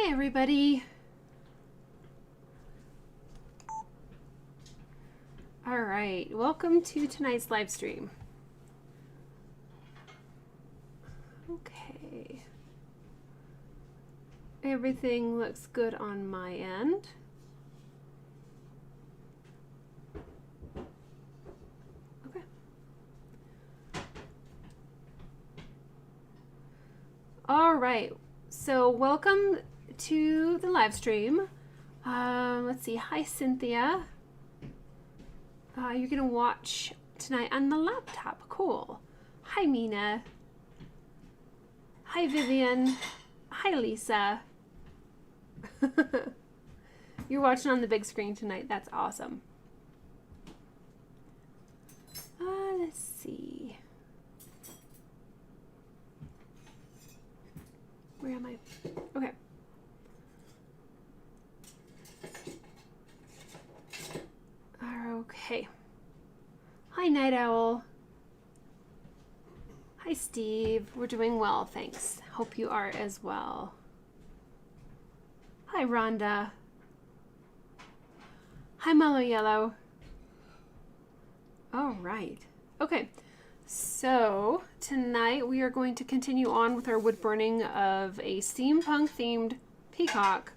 Hi everybody. All right, welcome to tonight's live stream. Okay. Everything looks good on my end. Okay. All right. So welcome to the live stream. Let's see. Hi, Cynthia. You're going to watch tonight on the laptop. Cool. Hi, Mina. Hi, Vivian. Hi, Lisa. You're watching on the big screen tonight. That's awesome. Let's see. Where am I? Okay. Okay. Hi, Night Owl. Hi, Steve. We're doing well, thanks. Hope you are as well. Hi, Rhonda. Hi, Mellow Yellow. All right. Okay. So tonight we are going to continue on with our wood burning of a steampunk themed peacock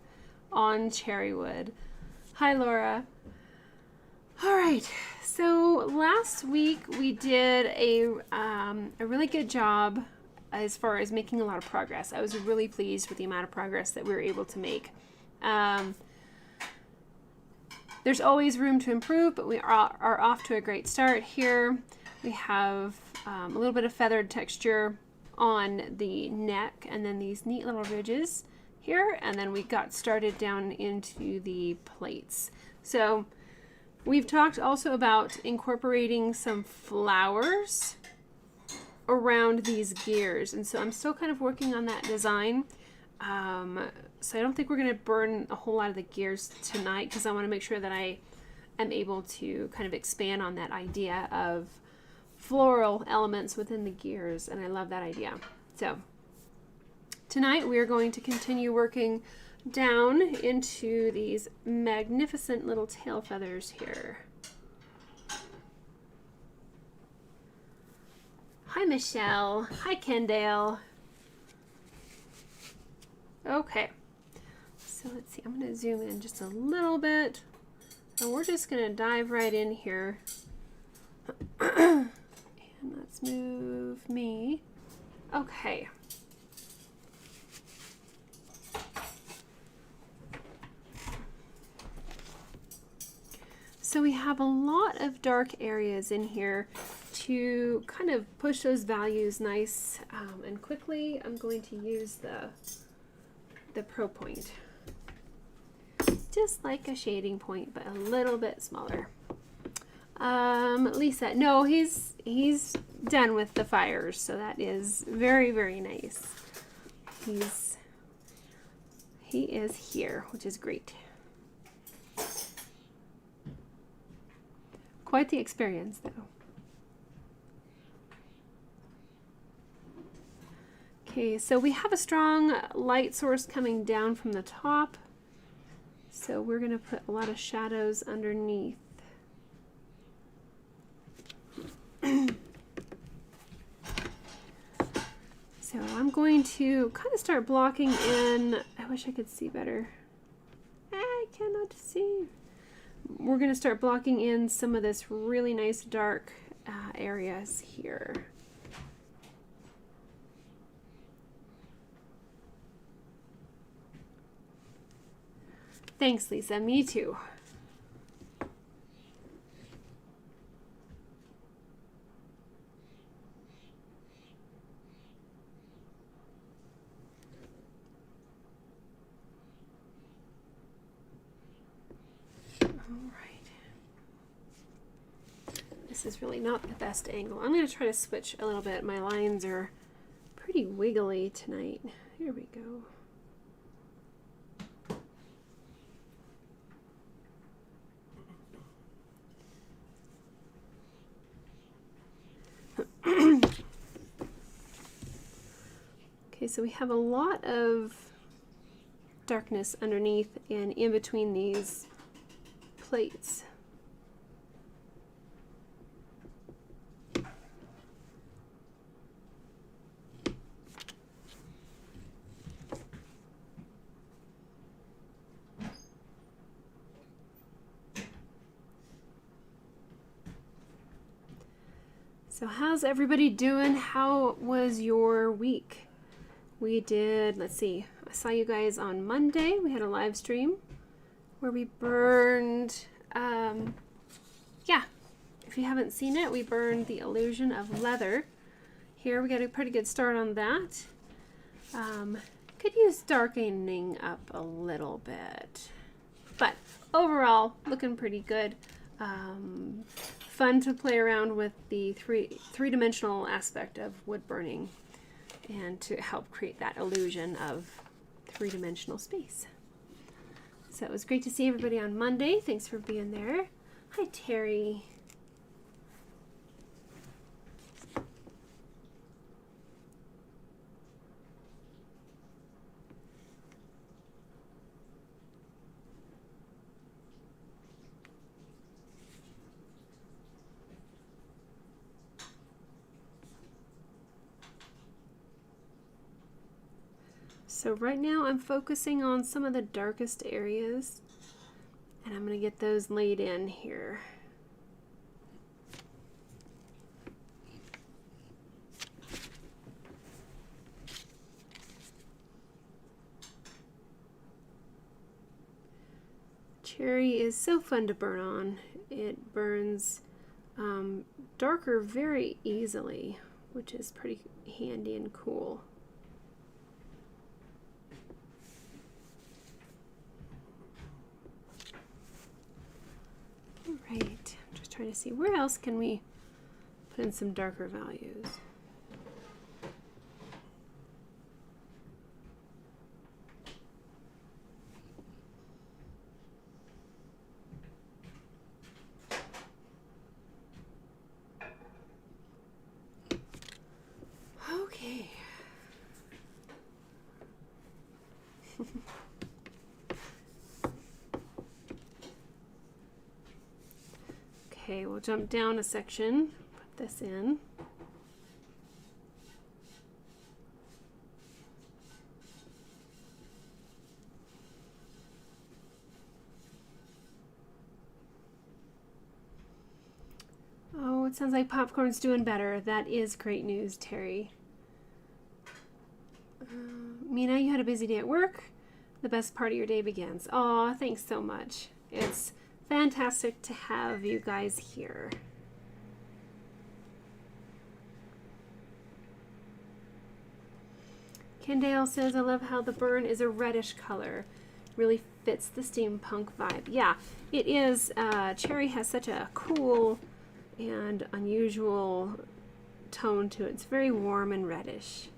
on cherry wood. Hi, Laura. All right, so last week we did a really good job as far as making a lot of progress. I was really pleased with the amount of progress that we were able to make. There's always room to improve, but we are off to a great start here. We have a little bit of feathered texture on the neck and then these neat little ridges here, and then we got started down into the plates. So we've talked also about incorporating some flowers around these gears, and so I'm still kind of working on that design. So I don't think we're going to burn a whole lot of the gears tonight because I want to make sure that I am able to kind of expand on that idea of floral elements within the gears, and I love that idea. So tonight we are going to continue working down into these magnificent little tail feathers here. Hi, Michelle. Hi, Kendale. Okay, so let's see. I'm going to zoom in just a little bit, and we're just going to dive right in here. And let's move me. Okay. So we have a lot of dark areas in here to kind of push those values nice and quickly. I'm going to use the Pro Point, just like a shading point, but a little bit smaller. Lisa, no, he's done with the fires, so that is very, very nice. He is here, which is great. Quite the experience, though. Okay, so we have a strong light source coming down from the top. So we're going to put a lot of shadows underneath. So I'm going to kind of start blocking in. I wish I could see better. I cannot see. We're going to start blocking in some of this really nice dark areas here. Thanks, Lisa. Me too. This is really not the best angle. I'm going to try to switch a little bit. My lines are pretty wiggly tonight. Here we go. Okay, so we have a lot of darkness underneath and in between these plates. So how's everybody doing? How was your week? We did, let's see, I saw you guys on Monday. We had a live stream where we burned, yeah, if you haven't seen it, we burned the illusion of leather. Here we got a pretty good start on that. Could use darkening up a little bit, but overall looking pretty good. Fun to play around with the three-dimensional aspect of wood burning and to help create that illusion of three-dimensional space. So it was great to see everybody on Monday. Thanks for being there. Hi, Terry. So right now I'm focusing on some of the darkest areas, and I'm going to get those laid in here. Cherry is so fun to burn on. It burns darker very easily, which is pretty handy and cool. Right, I'm just trying to see where else can we put in some darker values. Okay. Okay, we'll jump down a section, put this in. Oh, it sounds like popcorn's doing better. That is great news, Terry. Mina, you had a busy day at work. The best part of your day begins. Aw, thanks so much. It's fantastic to have you guys here. Kendale says, I love how the burn is a reddish color. Really fits the steampunk vibe. Yeah, it is. Cherry has such a cool and unusual tone to it. It's very warm and reddish.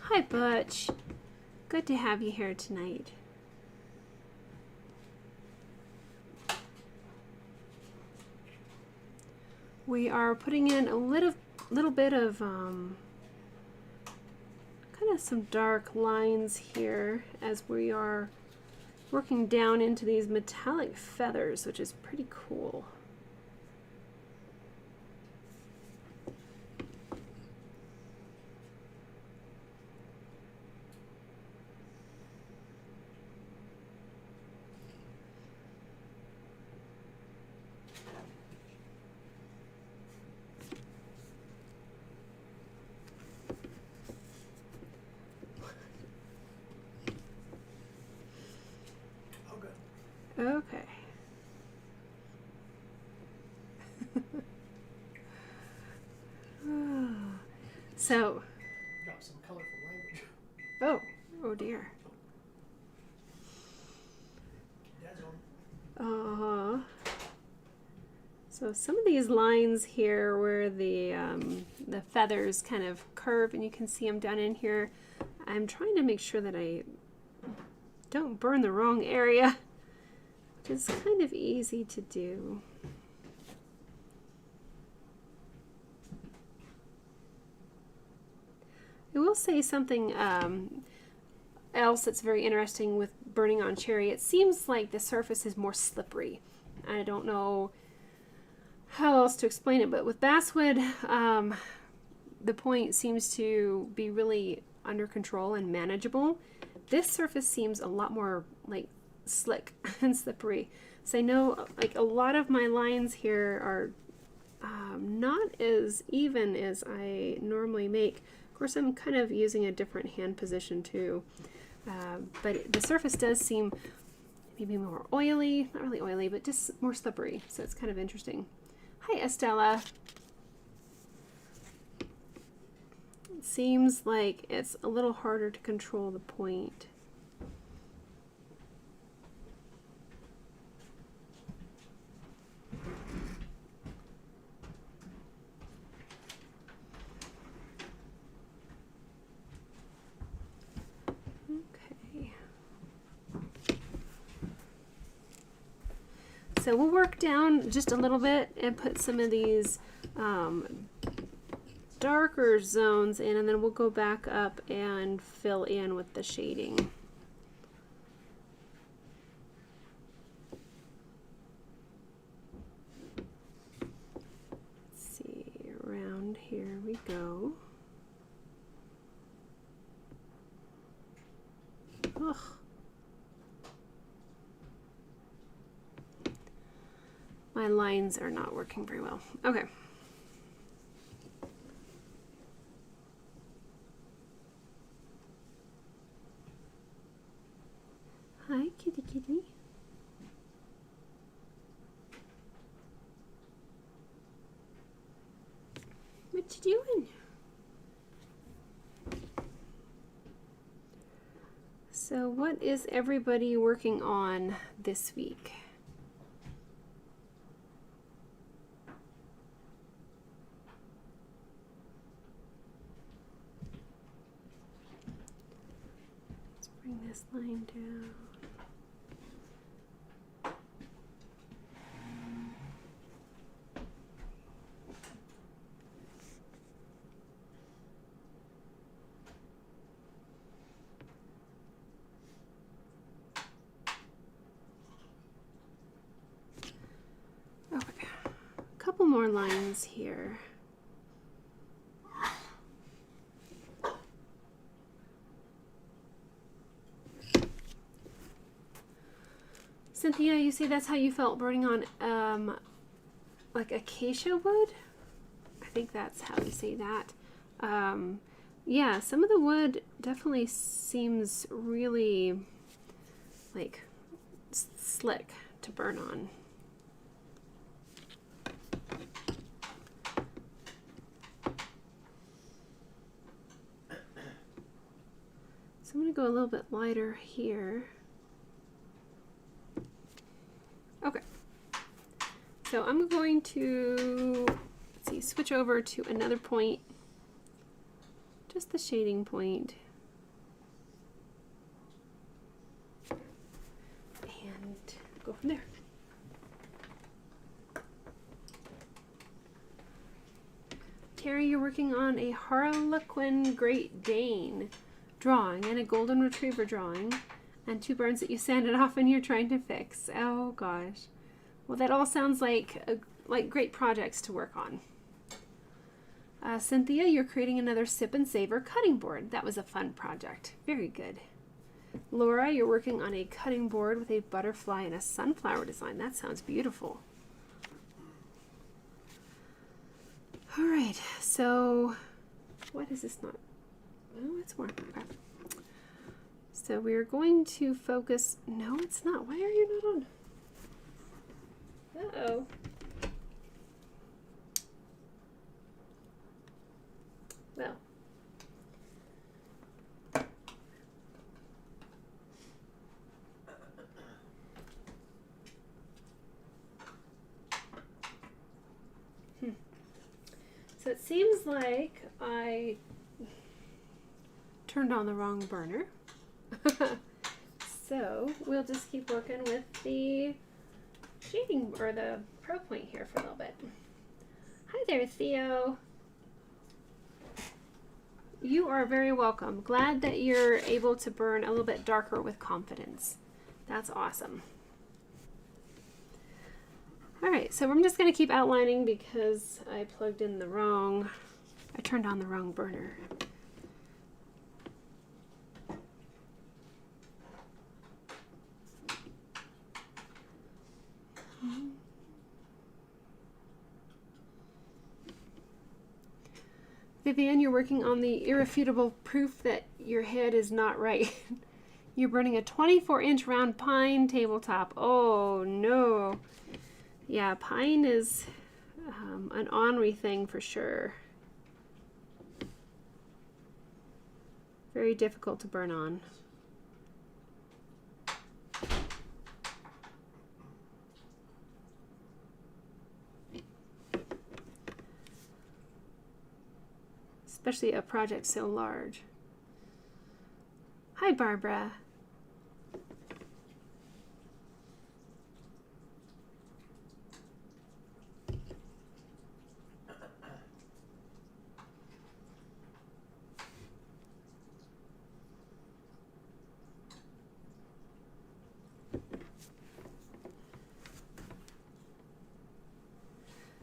Hi, Butch. Good to have you here tonight. We are putting in a little bit of kind of some dark lines here as we are working down into these metallic feathers, which is pretty cool. Okay. So. Got some colorful language. Oh dear. Dad's on. So some of these lines here where the feathers kind of curve, and you can see them down in here. I'm trying to make sure that I don't burn the wrong area, which is kind of easy to do. say something else that's very interesting with burning on cherry. It seems like the surface is more slippery. I don't know how else to explain it, but with basswood, the point seems to be really under control and manageable. This surface seems a lot more like slick and slippery. So I know like a lot of my lines here are not as even as I normally make. Of course, I'm kind of using a different hand position too. But the surface does seem maybe more oily, not really oily, but just more slippery. So it's kind of interesting. Hi, Estella. It seems like it's a little harder to control the point. So we'll work down just a little bit and put some of these darker zones in, and then we'll go back up and fill in with the shading. Let's see, around here we go. Ugh. My lines are not working very well. Okay. Hi, kitty kitty. What you doing? So what is everybody working on this week? Bring this line down. Okay, a couple more lines here. Cynthia, you say that's how you felt burning on like acacia wood? I think that's how you say that. Yeah, some of the wood definitely seems really like slick to burn on. So I'm going to go a little bit lighter here. Okay, so I'm going to, let's see, switch over to another point, just the shading point, and go from there. Terry, you're working on a Harlequin Great Dane drawing and a Golden Retriever drawing. And 2 birds that you sanded off and you're trying to fix. Oh gosh. Well, that all sounds like great projects to work on. Cynthia, you're creating another Sip and Savor cutting board. That was a fun project. Very good. Laura, you're working on a cutting board with a butterfly and a sunflower design. That sounds beautiful. All right, so what is this not? Oh, it's more. Okay. So we're going to focus, no it's not, why are you not on? Uh-oh. Well. So it seems like I turned on the wrong burner. So we'll just keep working with the shading or the pro point here for a little bit. Hi there, Theo. You are very welcome. Glad that you're able to burn a little bit darker with confidence. That's awesome. All right, so I'm just going to keep outlining because I turned on the wrong burner. Vivian, you're working on the irrefutable proof that your head is not right. You're burning a 24-inch round pine tabletop. Oh no. Yeah, pine is an ornery thing for sure. Very difficult to burn on. Especially a project so large. Hi, Barbara.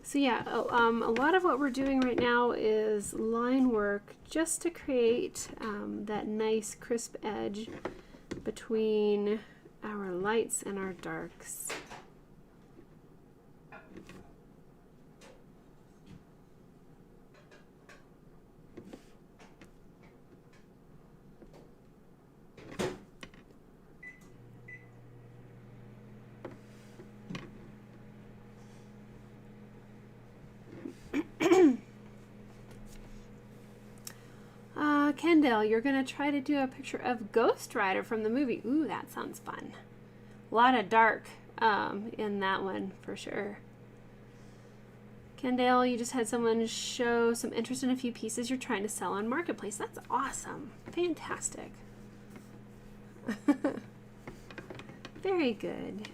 So yeah, a lot of what we're doing right now is line work just to create that nice crisp edge between our lights and our darks. Kendall, you're going to try to do a picture of Ghost Rider from the movie. Ooh, that sounds fun. A lot of dark in that one for sure. Kendall, you just had someone show some interest in a few pieces you're trying to sell on Marketplace. That's awesome. Fantastic. Very good.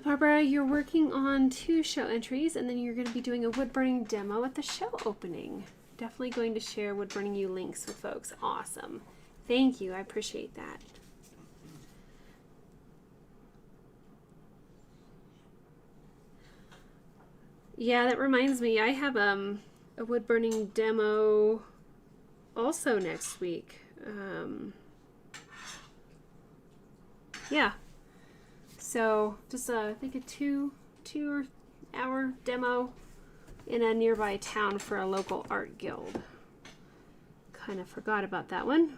Barbara, you're working on 2 show entries, and then you're going to be doing a wood burning demo at the show opening. Definitely going to share wood burning you links with folks. Awesome. Thank you. I appreciate that. Yeah, that reminds me. I have a wood burning demo also next week. Yeah. So just I think a two hour demo in a nearby town for a local art guild. Kind of forgot about that one.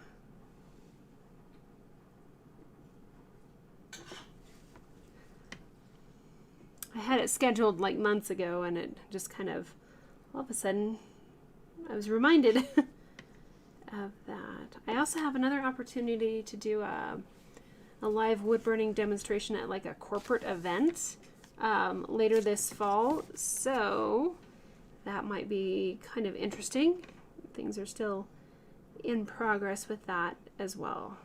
I had it scheduled like months ago, and it just kind of all of a sudden I was reminded of that. I also have another opportunity to do a live wood burning demonstration at like a corporate event later this fall, so that might be kind of interesting. Things are still in progress with that as well.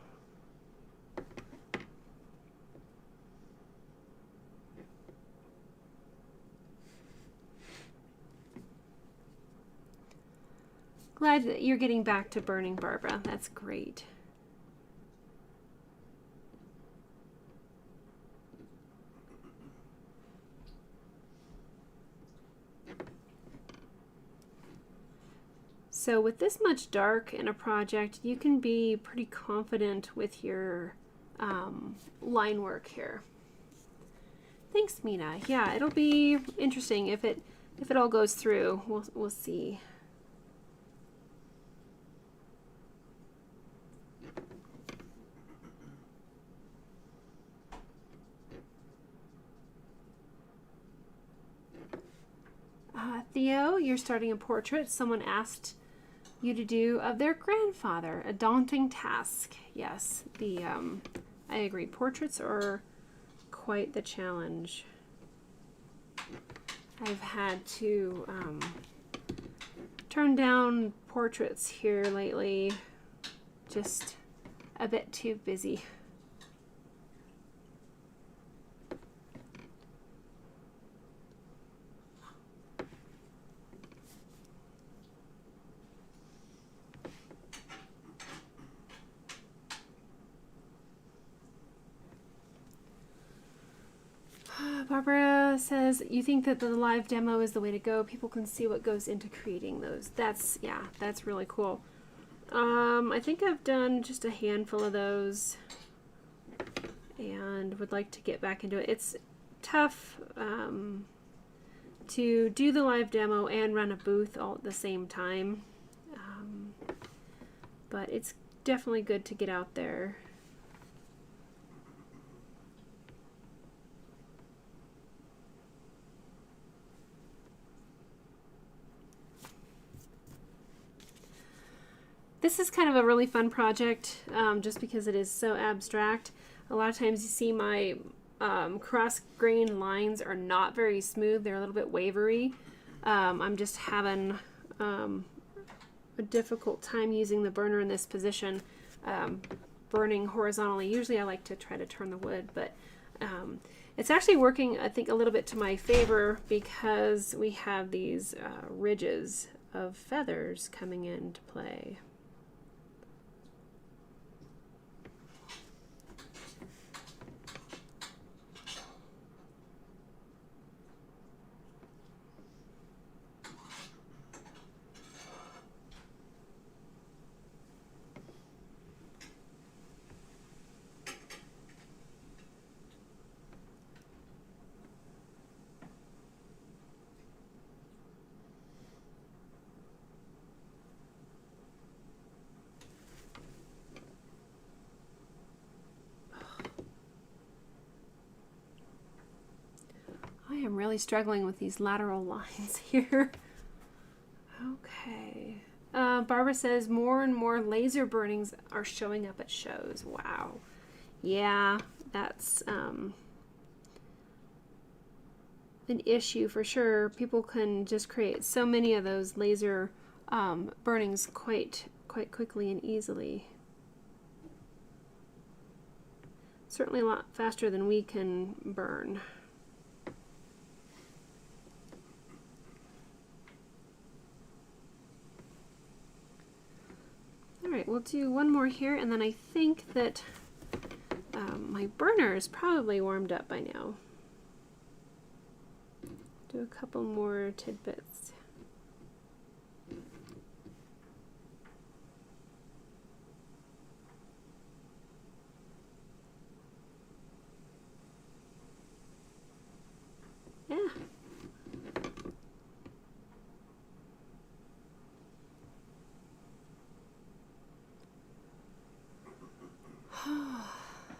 Glad that you're getting back to burning, Barbara. That's great. So with this much dark in a project, you can be pretty confident with your line work here. Thanks, Mina. Yeah, it'll be interesting if it all goes through. We'll see. Theo, you're starting a portrait someone asked you to do of their grandfather. A daunting task. Yes, I agree. Portraits are quite the challenge. I've had to turn down portraits here lately. Just a bit too busy. Barbara says, you think that the live demo is the way to go. People can see what goes into creating those. That's really cool. I think I've done just a handful of those and would like to get back into it. It's tough to do the live demo and run a booth all at the same time. But it's definitely good to get out there. This is kind of a really fun project just because it is so abstract. A lot of times you see my cross-grained lines are not very smooth. They're a little bit wavery. I'm just having a difficult time using the burner in this position, burning horizontally. Usually I like to try to turn the wood, but it's actually working, I think, a little bit to my favor because we have these ridges of feathers coming into play. I am really struggling with these lateral lines here. Okay. Barbara says more and more laser burnings are showing up at shows. Wow. Yeah, that's an issue for sure. People can just create so many of those laser burnings quite quickly and easily. Certainly a lot faster than we can burn. Alright, we'll do one more here, and then I think that my burner is probably warmed up by now. Do a couple more tidbits. Yeah.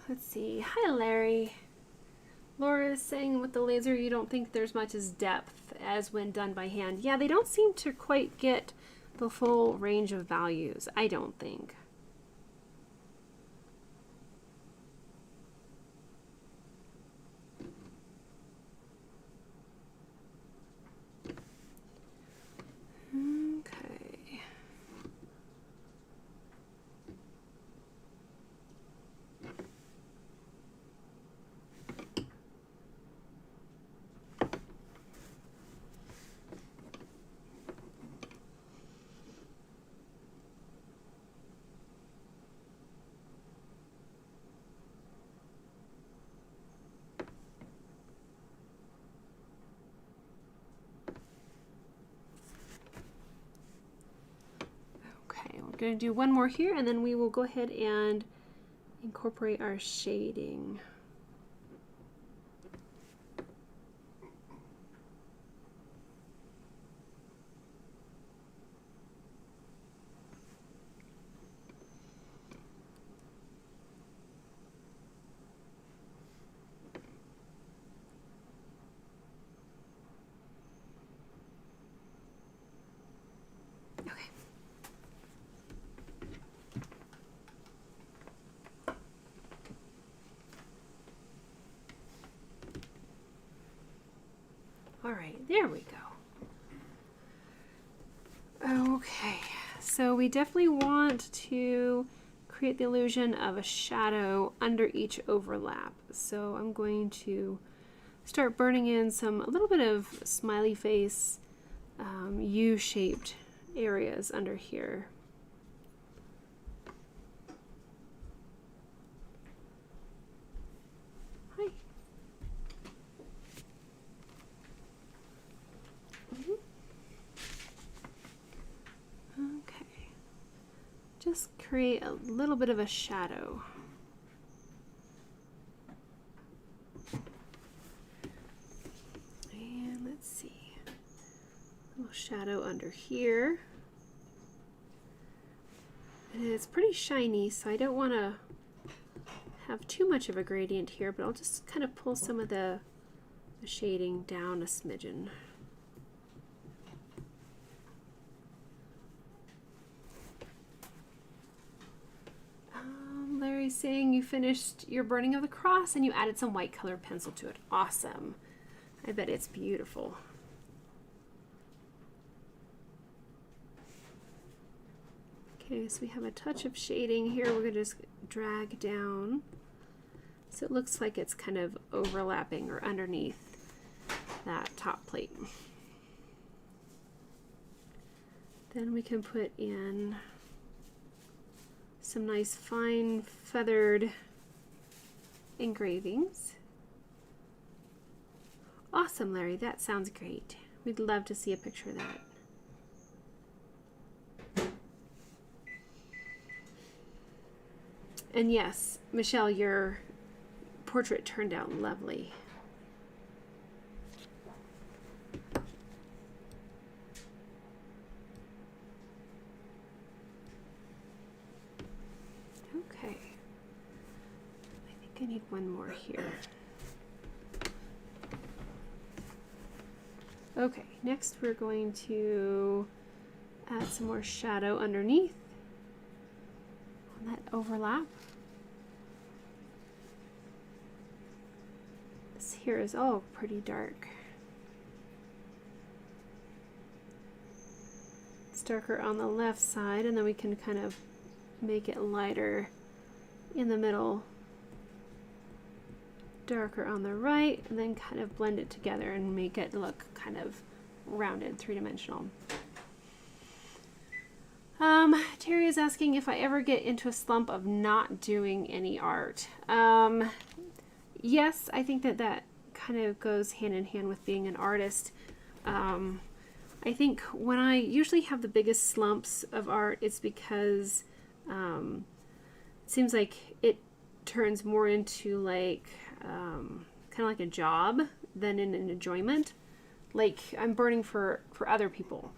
Let's see. Hi, Larry. Laura is saying with the laser you don't think there's much as depth as when done by hand. Yeah, they don't seem to quite get the full range of values, I don't think. Okay. Going to do one more here, and then we will go ahead and incorporate our shading. right, there we go. Okay, so we definitely want to create the illusion of a shadow under each overlap. So I'm going to start burning in a little bit of smiley face, U-shaped areas under here. Hi. Okay. Just create a little bit of a shadow. And let's see. A little shadow under here. And it's pretty shiny, so I don't want to have too much of a gradient here, but I'll just kind of pull some of the shading down a smidgen. Larry's saying you finished your burning of the cross and you added some white colored pencil to it. Awesome. I bet it's beautiful. Okay, so we have a touch of shading here. We're going to just drag down so it looks like it's kind of overlapping or underneath that top plate. Then we can put in some nice fine feathered engravings. Awesome, Larry, that sounds great. We'd love to see a picture of that. And yes, Michelle, your portrait turned out lovely. Okay. I think I need one more here. Okay, next we're going to add some more shadow underneath on that overlap. This here is all pretty dark. It's darker on the left side, and then we can kind of make it lighter in the middle, darker on the right, and then kind of blend it together and make it look kind of rounded, three-dimensional. Terry is asking if I ever get into a slump of not doing any art. Yes, I think that kind of goes hand in hand with being an artist. I think when I usually have the biggest slumps of art, it's because it seems like it turns more into like kind of like a job than an enjoyment. Like I'm burning for other people,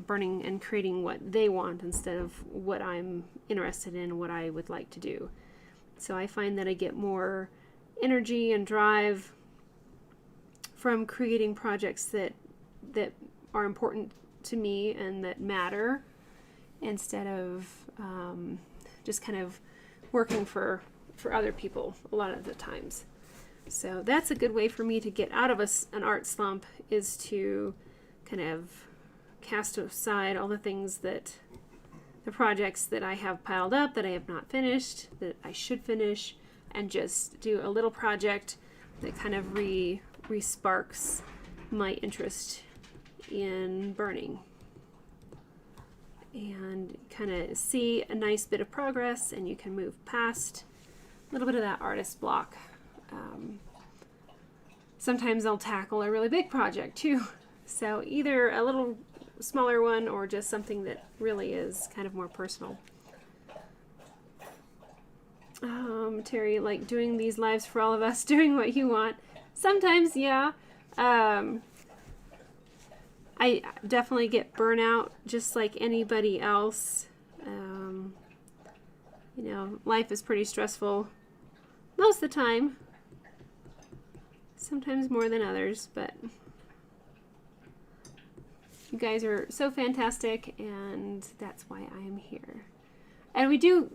burning and creating what they want instead of what I'm interested in, what I would like to do. So I find that I get more energy and drive from creating projects that are important to me and that matter, instead of just kind of working for other people a lot of the times. So that's a good way for me to get out of an art slump, is to kind of cast aside all the things the projects that I have piled up that I have not finished, that I should finish, and just do a little project that kind of re-sparks my interest in burning. And kind of see a nice bit of progress, and you can move past a little bit of that artist block. Sometimes I'll tackle a really big project too. So either a little smaller one or just something that really is kind of more personal. Terry, like doing these lives for all of us, doing what you want. Sometimes, yeah. I definitely get burnout just like anybody else. You know, life is pretty stressful most of the time. Sometimes more than others, but you guys are so fantastic, and that's why I am here. And we do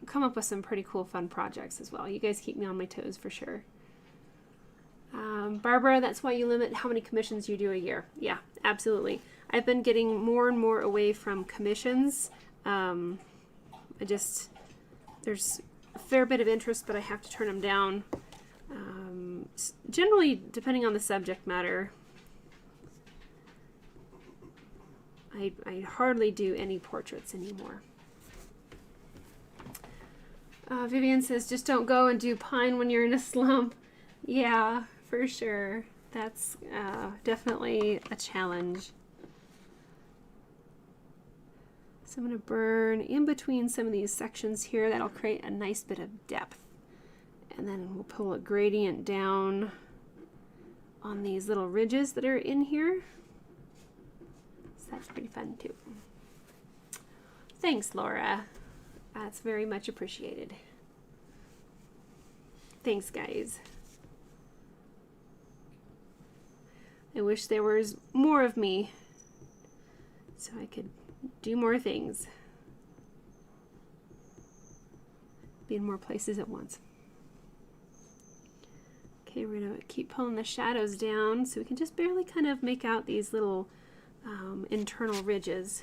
come up with some pretty cool, fun projects as well. You guys keep me on my toes for sure. Barbara, that's why you limit how many commissions you do a year. Yeah, absolutely. I've been getting more and more away from commissions. There's a fair bit of interest, but I have to turn them down. Generally, depending on the subject matter, I hardly do any portraits anymore. Vivian says, just don't go and do pine when you're in a slump. Yeah, for sure. That's definitely a challenge. So I'm going to burn in between some of these sections here. That'll create a nice bit of depth. And then we'll pull a gradient down on these little ridges that are in here. So that's pretty fun too. Thanks, Laura. That's very much appreciated. Thanks, guys. I wish there was more of me so I could do more things. Be in more places at once. Okay, we're going to keep pulling the shadows down so we can just barely kind of make out these little internal ridges.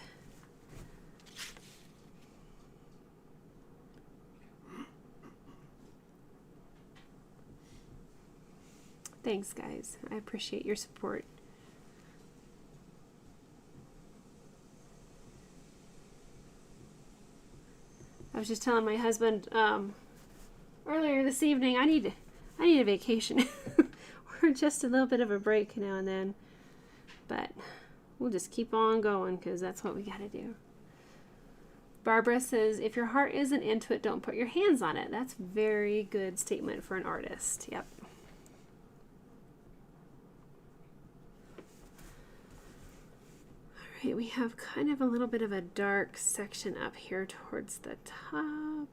Thanks, guys. I appreciate your support. I was just telling my husband earlier this evening, I need a vacation or just a little bit of a break now and then. But we'll just keep on going because that's what we got to do. Barbara says, if your heart isn't into it, don't put your hands on it. That's a very good statement for an artist. Yep. All right, we have kind of a little bit of a dark section up here towards the top.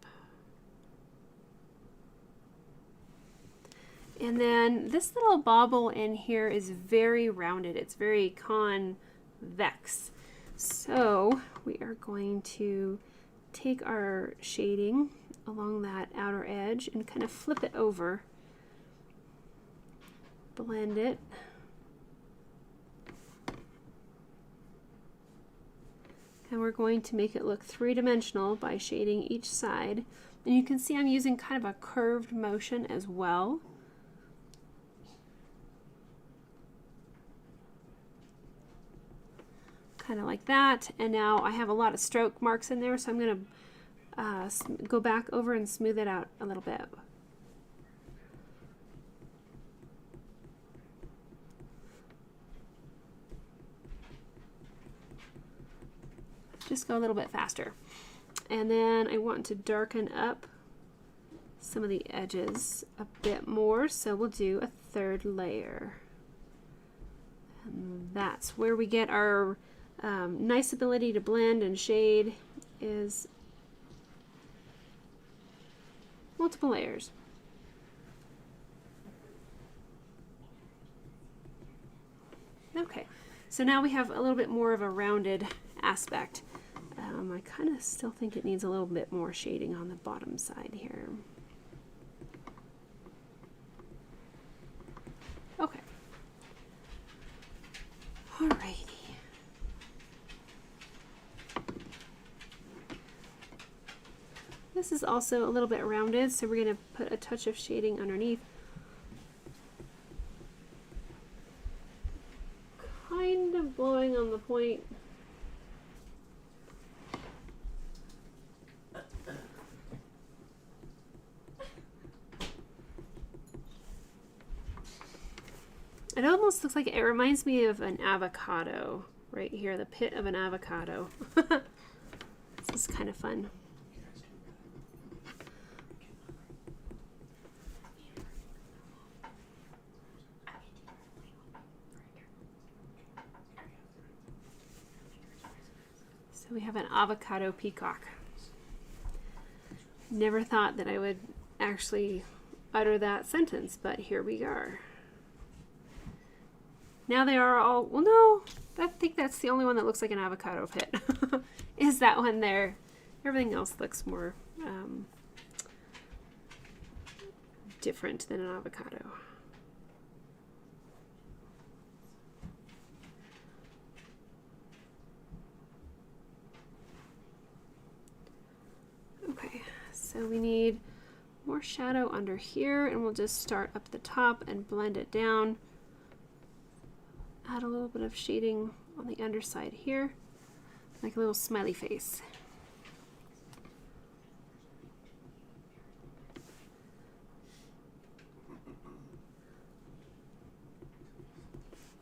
And then this little bauble in here is very rounded. It's very convex. So we are going to take our shading along that outer edge and kind of flip it over. Blend it. And we're going to make it look three-dimensional by shading each side. And you can see I'm using kind of a curved motion as well. Kind of like that. And now I have a lot of stroke marks in there, so I'm going to go back over and smooth it out a little bit. Just go a little bit faster. And then I want to darken up some of the edges a bit more, so we'll do a third layer. And that's where we get our nice ability to blend and shade, is multiple layers. Okay, so now we have a little bit more of a rounded aspect. I kind of still think it needs a little bit more shading on the bottom side here. Okay. Alrighty. This is also a little bit rounded, so we're going to put a touch of shading underneath. Kind of blowing on the point. It almost looks like it reminds me of an avocado right here, the pit of an avocado. This is kind of fun. So we have an avocado peacock. Never thought that I would actually utter that sentence, but here we are. Now they are all, well, no, I think that's the only one that looks like an avocado pit. Is that one there? Everything else looks more different than an avocado. So we need more shadow under here, and we'll just start up the top and blend it down. Add a little bit of shading on the underside here, like a little smiley face.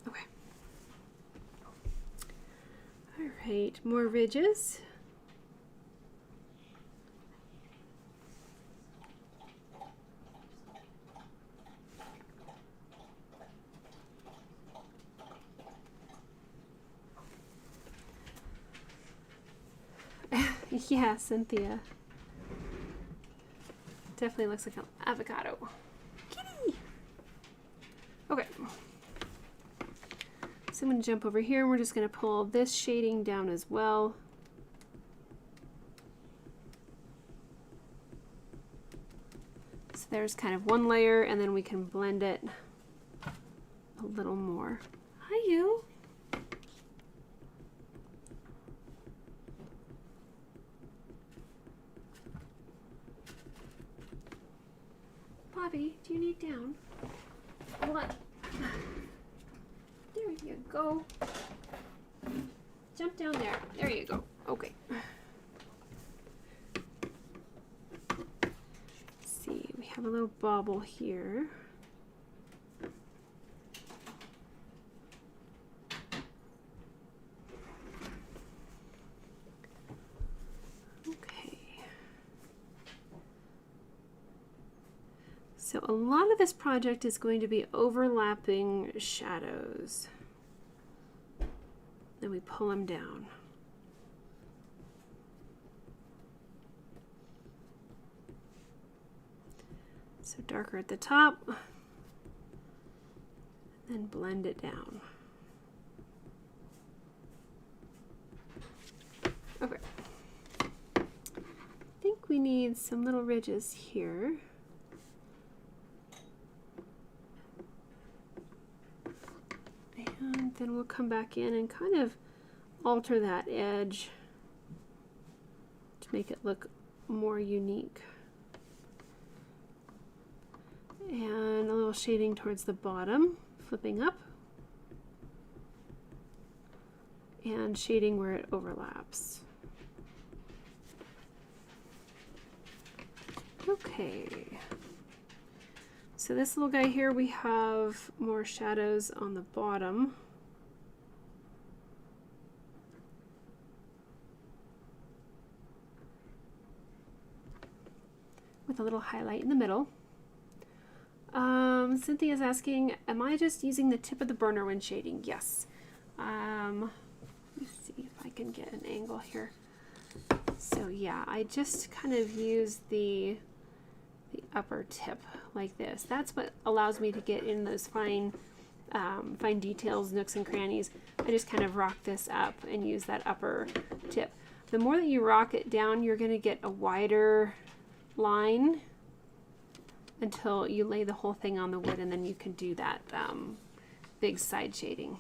Okay. All right, more ridges. Yeah, Cynthia. Definitely looks like an avocado. Kitty! Okay. So I'm going to jump over here. We're just going to pull this shading down as well. So there's kind of one layer, and then we can blend it a little more. Hi, you. Bobby, do you need down? What? There you go. Jump down there. There you go. Okay. Let's see, we have a little bobble here. So a lot of this project is going to be overlapping shadows. Then we pull them down. So darker at the top, then blend it down. Okay. I think we need some little ridges here. And then we'll come back in and kind of alter that edge to make it look more unique. And a little shading towards the bottom, flipping up. And shading where it overlaps. Okay. So this little guy here, we have more shadows on the bottom. With a little highlight in the middle. Cynthia's asking, am I just using the tip of the burner when shading? Yes. Let me see if I can get an angle here. So yeah, I just kind of use the upper tip like this. That's what allows me to get in those fine details, nooks and crannies. I just kind of rock this up and use that upper tip. The more that you rock it down, you're going to get a wider line until you lay the whole thing on the wood, and then you can do that big side shading.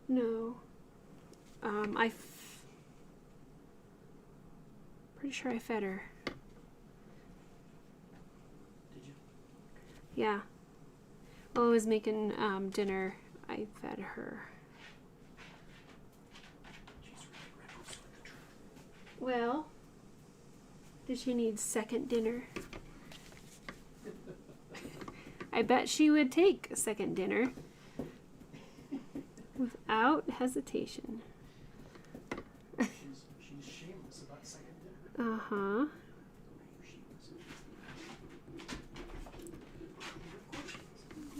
No. Pretty sure I fed her. Did you? Yeah. While I was making dinner, I fed her. She's really reckless with the truth. Well, did she need second dinner? I bet she would take a second dinner. Without hesitation. She's shameless about second dinner. Uh-huh.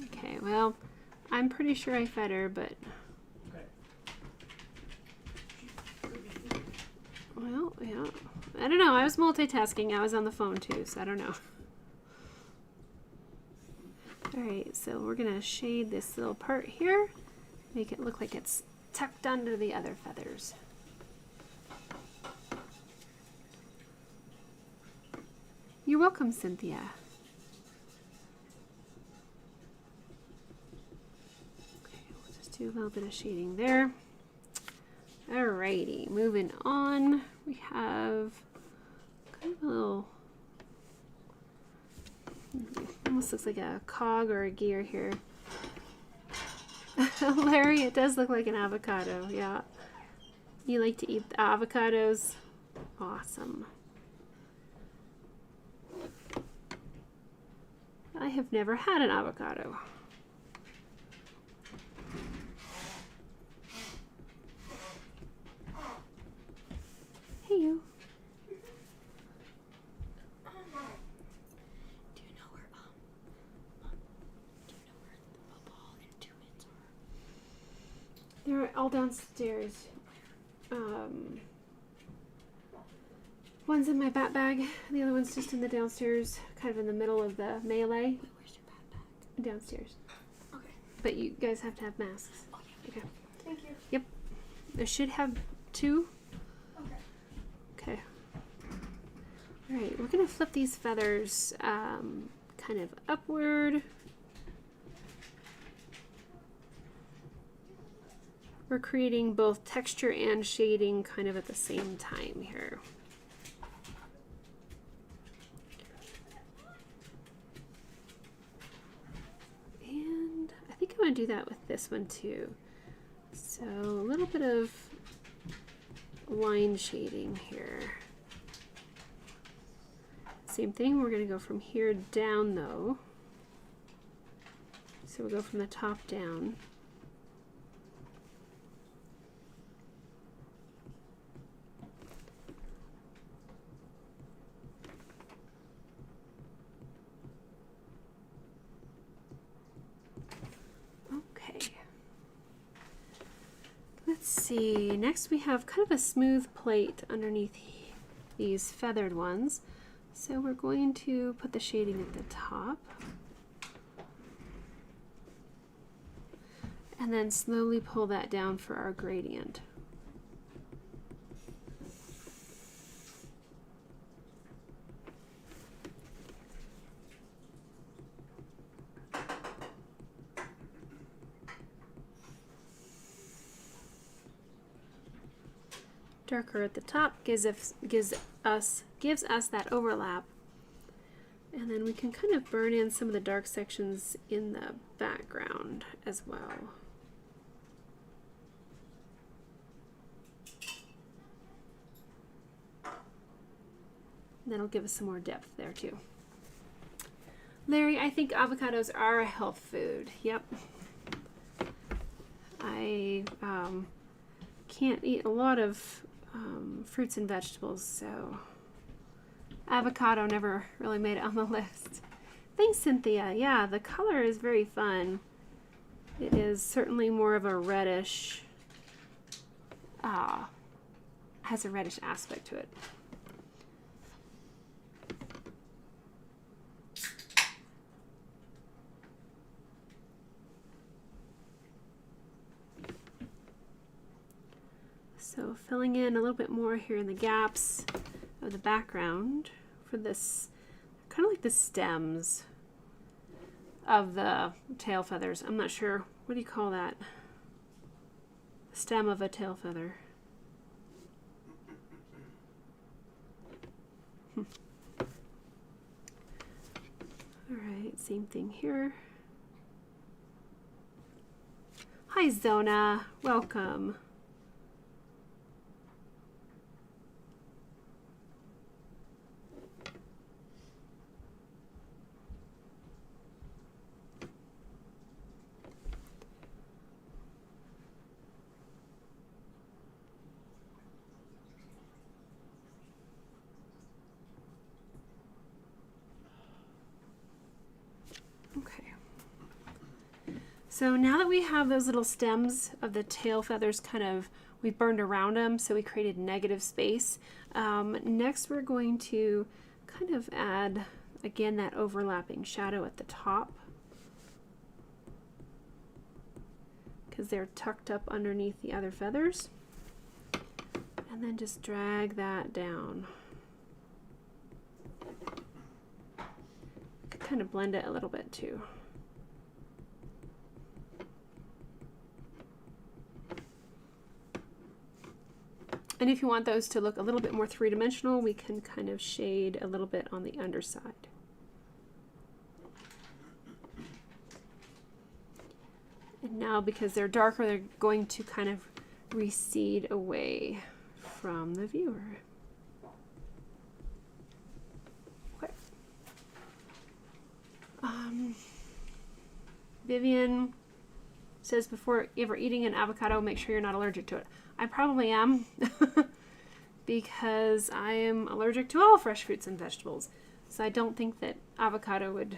Okay, well, I'm pretty sure I fed her, but... Okay. Well, yeah. I don't know. I was multitasking. I was on the phone, too, so I don't know. Alright, so we're going to shade this little part here. Make it look like it's tucked under the other feathers. You're welcome, Cynthia. Okay, we'll just do a little bit of shading there. Alrighty, moving on. We have kind of a little, almost looks like a cog or a gear here. Larry, it does look like an avocado, yeah. You like to eat avocados? Awesome. I have never had an avocado. Hey, you. Do you know where the ball and 2 minutes are? They're all downstairs. One's in my bat bag, the other one's just in the downstairs, kind of in the middle of the melee. Wait, where's your backpack? Downstairs. Okay. But you guys have to have masks. Oh, yeah. Okay. Thank you. Yep. There should have 2. Okay. Okay. Alright, we're going to flip these feathers kind of upward. We're creating both texture and shading kind of at the same time here. And I think I'm going to do that with this one too. So a little bit of line shading here. Same thing, we're going to go from here down though. So we'll go from the top down. Let's see, next we have kind of a smooth plate underneath these feathered ones. So we're going to put the shading at the top. And then slowly pull that down for our gradient. Darker at the top gives us that overlap, and then we can kind of burn in some of the dark sections in the background as well. And that'll give us some more depth there too. Larry, I think avocados are a health food. Yep. I can't eat a lot of fruits and vegetables, so avocado never really made it on the list. Thanks, Cynthia. Yeah, the color is very fun. It is certainly more of a reddish, has a reddish aspect to it. So filling in a little bit more here in the gaps of the background for this, kind of like the stems of the tail feathers. I'm not sure, what do you call that? The stem of a tail feather. Alright, same thing here. Hi Zona, welcome. Okay. So now that we have those little stems of the tail feathers kind of, we burned around them, so we created negative space. Next we're going to kind of add, again, that overlapping shadow at the top, because they're tucked up underneath the other feathers. And then just drag that down. kind of blend it a little bit too. And if you want those to look a little bit more three-dimensional, we can kind of shade a little bit on the underside. And now, because they're darker, they're going to kind of recede away from the viewer. Okay. Vivian says, before ever eating an avocado, make sure you're not allergic to it. I probably am because I am allergic to all fresh fruits and vegetables. So I don't think that avocado would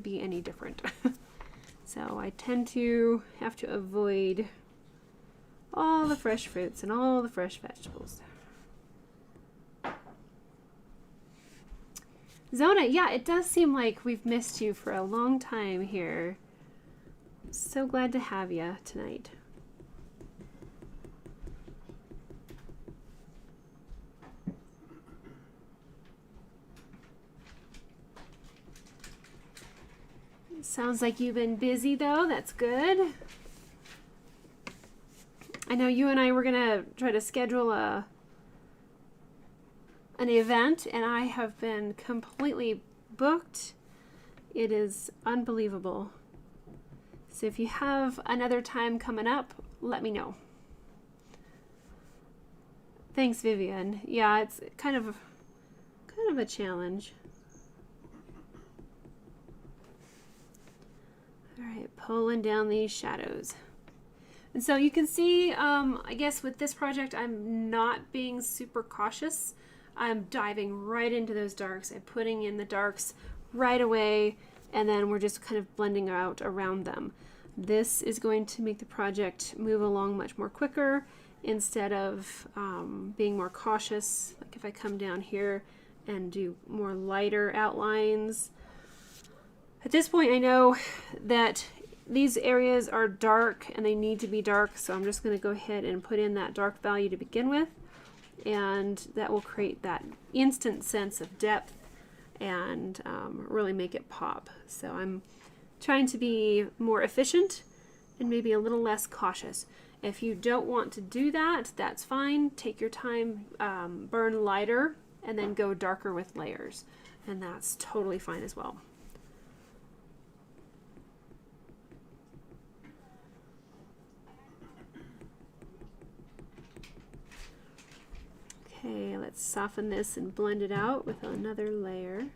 be any different. So I tend to have to avoid all the fresh fruits and all the fresh vegetables. Zona, yeah, it does seem like we've missed you for a long time here. So glad to have you tonight. Sounds like you've been busy though, that's good. I know you and I were gonna try to schedule an event, and I have been completely booked. It is unbelievable. So if you have another time coming up, let me know. Thanks, Vivian. Yeah, it's kind of a challenge. All right, pulling down these shadows. And so you can see, I guess with this project, I'm not being super cautious. I'm diving right into those darks. I'm putting in the darks right away, and then we're just kind of blending out around them. This is going to make the project move along much more quicker instead of being more cautious. Like if I come down here and do more lighter outlines. At this point, I know that these areas are dark and they need to be dark, so I'm just going to go ahead and put in that dark value to begin with, and that will create that instant sense of depth and really make it pop. So I'm trying to be more efficient and maybe a little less cautious. If you don't want to do that, that's fine. Take your time, burn lighter, and then go darker with layers, and that's totally fine as well. Okay, let's soften this and blend it out with another layer.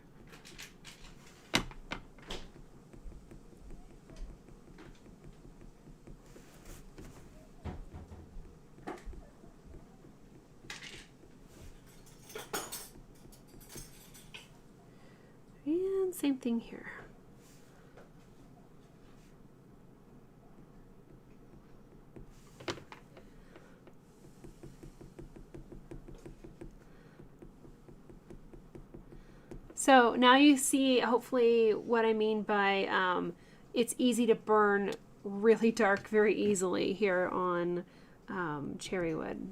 And same thing here. So now you see hopefully what I mean by it's easy to burn really dark very easily here on cherry wood.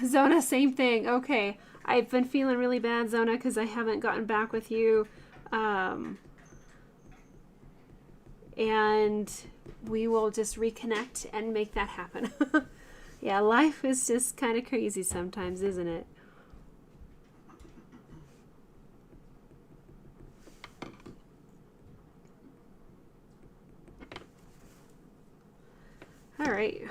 Zona, same thing. Okay, I've been feeling really bad, Zona, because I haven't gotten back with you. And we will just reconnect and make that happen. Yeah, life is just kind of crazy sometimes, isn't it? All right.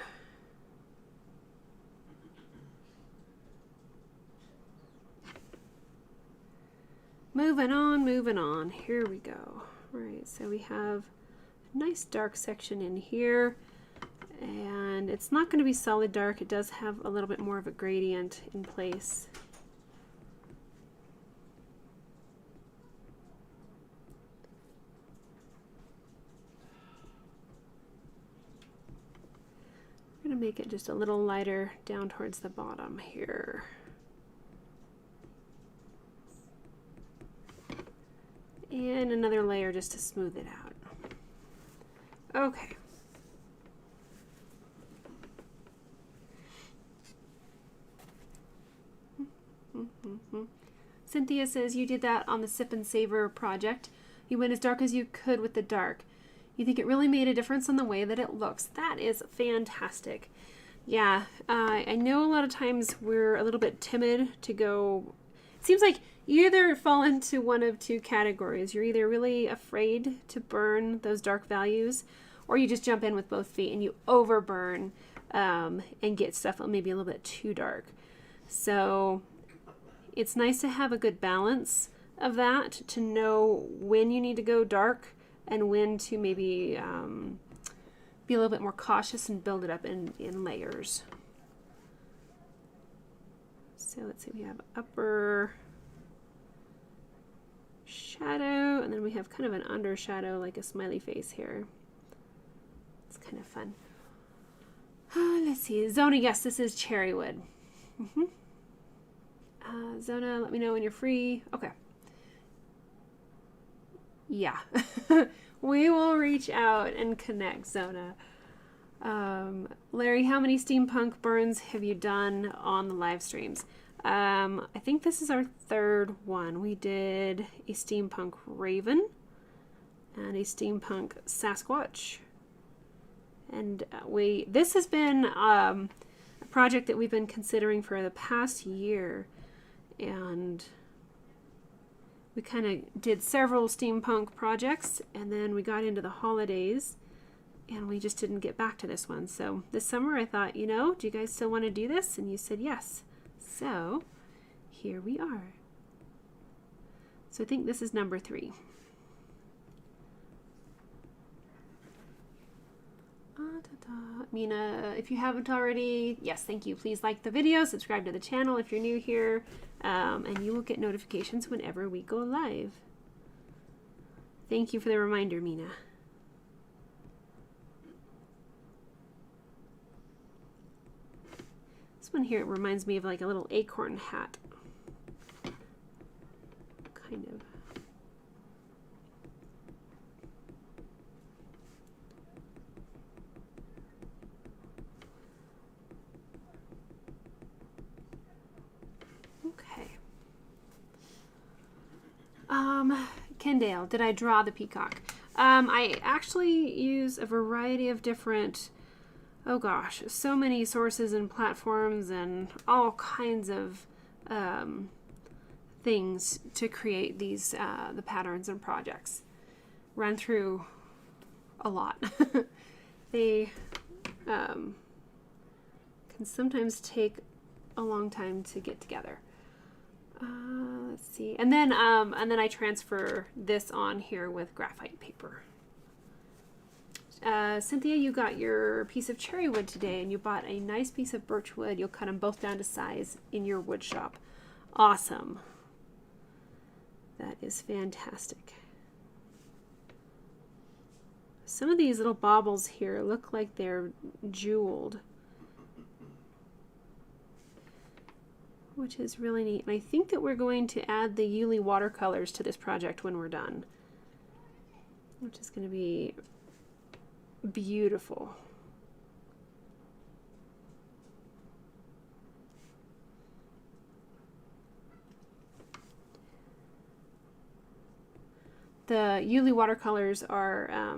Moving on. Here we go. All right, so we have a nice dark section in here, and it's not going to be solid dark. It does have a little bit more of a gradient in place. I'm going to make it just a little lighter down towards the bottom here. And another layer just to smooth it out. Okay. Cynthia says you did that on the Sip and Savor project. You went as dark as you could with the dark. You think it really made a difference on the way that it looks. That is fantastic. Yeah, I know a lot of times we're a little bit timid to go. It seems like you either fall into one of two categories. You're either really afraid to burn those dark values, or you just jump in with both feet and you overburn and get stuff maybe a little bit too dark. So it's nice to have a good balance of that, to know when you need to go dark and when to maybe be a little bit more cautious and build it up in layers. So let's see, we have upper shadow, and then we have kind of an under shadow, like a smiley face here. It's kind of fun. Let's see, Zona, yes, this is cherry wood. Zona, let me know when you're free. Okay. Yeah. We will reach out and connect, Zona. Larry, how many steampunk burns have you done on the live streams? I think this is our third one. We did a steampunk raven and a steampunk Sasquatch. And this has been a project that we've been considering for the past year. And we kind of did several steampunk projects, and then we got into the holidays and we just didn't get back to this one. So this summer I thought, you know, do you guys still want to do this? And you said yes. So here we are. So I think this is number 3. Mina, if you haven't already, yes, thank you. Please like the video, subscribe to the channel if you're new here, and you will get notifications whenever we go live. Thank you for the reminder, Mina. This one here reminds me of like a little acorn hat. Kind of. Kendale, did I draw the peacock? I actually use a variety of different, oh gosh, so many sources and platforms and all kinds of things to create these, the patterns and projects. Run through a lot. They can sometimes take a long time to get together. Let's see, and then I transfer this on here with graphite paper. Cynthia, you got your piece of cherry wood today, and you bought a nice piece of birch wood. You'll cut them both down to size in your wood shop. Awesome. That is fantastic. Some of these little baubles here look like they're jeweled, which is really neat. And I think that we're going to add the Yuli watercolors to this project when we're done, which is going to be beautiful. The Yuli watercolors are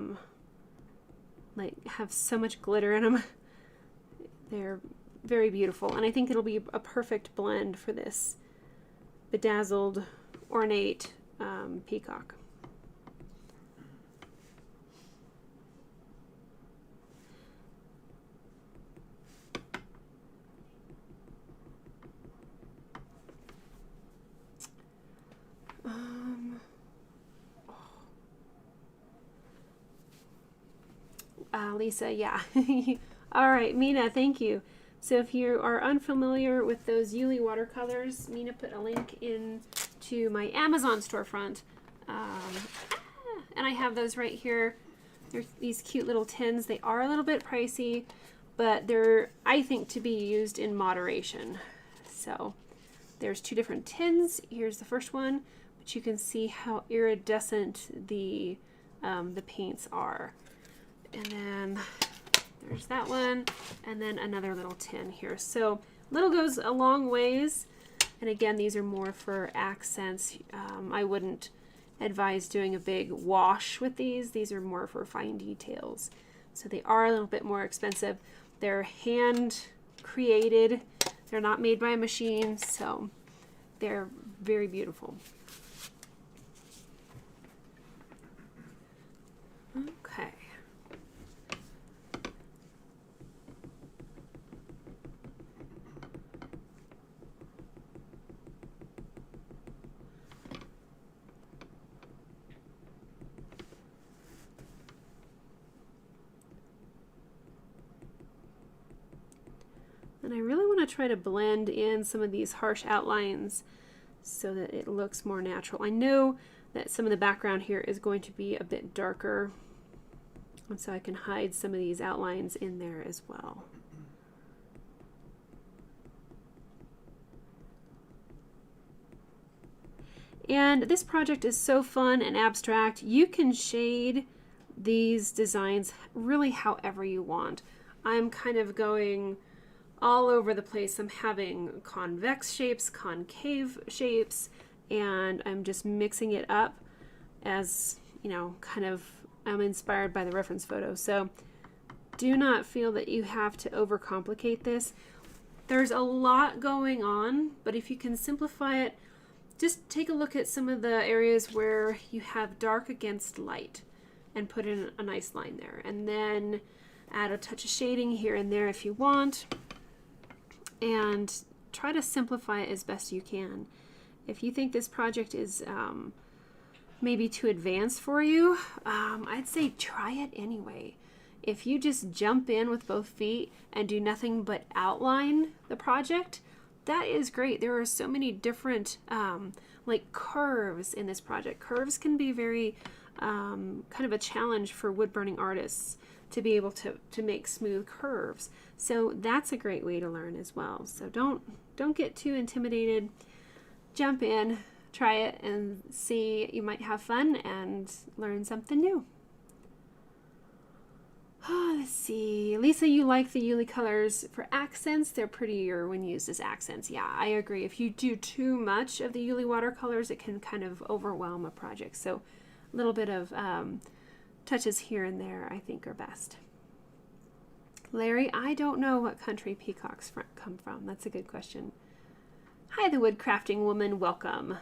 like have so much glitter in them. They're very beautiful, and I think it'll be a perfect blend for this bedazzled ornate peacock. Lisa, yeah. All right, Mina, thank you. So if you are unfamiliar with those Yuli watercolors, Mina put a link in to my Amazon storefront. And I have those right here. They're these cute little tins. They are a little bit pricey, but they're, I think, to be used in moderation. So there's 2 different tins. Here's the first one, but you can see how iridescent the paints are. And then there's that one, and then another little tin here. So little goes a long ways, And again, these are more for accents. I wouldn't advise doing a big wash with these. These are more for fine details. So they are a little bit more expensive. They're hand created. They're not made by a machine, so they're very beautiful. Okay. And I really want to try to blend in some of these harsh outlines so that it looks more natural. I know that some of the background here is going to be a bit darker, and so I can hide some of these outlines in there as well. And this project is so fun and abstract. You can shade these designs really however you want. I'm kind of going all over the place. I'm having convex shapes, concave shapes, and I'm just mixing it up as, you know, kind of I'm inspired by the reference photo. So do not feel that you have to overcomplicate this. There's a lot going on, but if you can simplify it, just take a look at some of the areas where you have dark against light and put in a nice line there, and then add a touch of shading here and there if you want, and try to simplify it as best you can. If you think this project is maybe too advanced for you, I'd say try it anyway. If you just jump in with both feet and do nothing but outline the project, that is great. There are so many different like curves in this project. Curves can be very kind of a challenge for wood burning artists to be able to make smooth curves. So that's a great way to learn as well. So don't get too intimidated. Jump in, try it, and see. You might have fun and learn something new. Let's see. Lisa, you like the Yuli colors for accents? They're prettier when used as accents. Yeah, I agree. If you do too much of the Yuli watercolors, it can kind of overwhelm a project. So a little bit of touches here and there I think are best. Larry, I don't know what country peacocks come from. That's a good question. Hi, the woodcrafting woman. Welcome.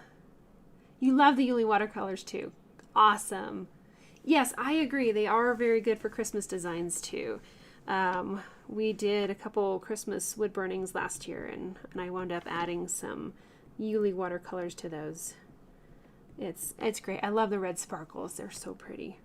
You love the Yuli watercolors too. Awesome. Yes, I agree. They are very good for Christmas designs too. We did a couple Christmas wood burnings last year, and I wound up adding some Yuli watercolors to those. It's great. I love the red sparkles. They're so pretty.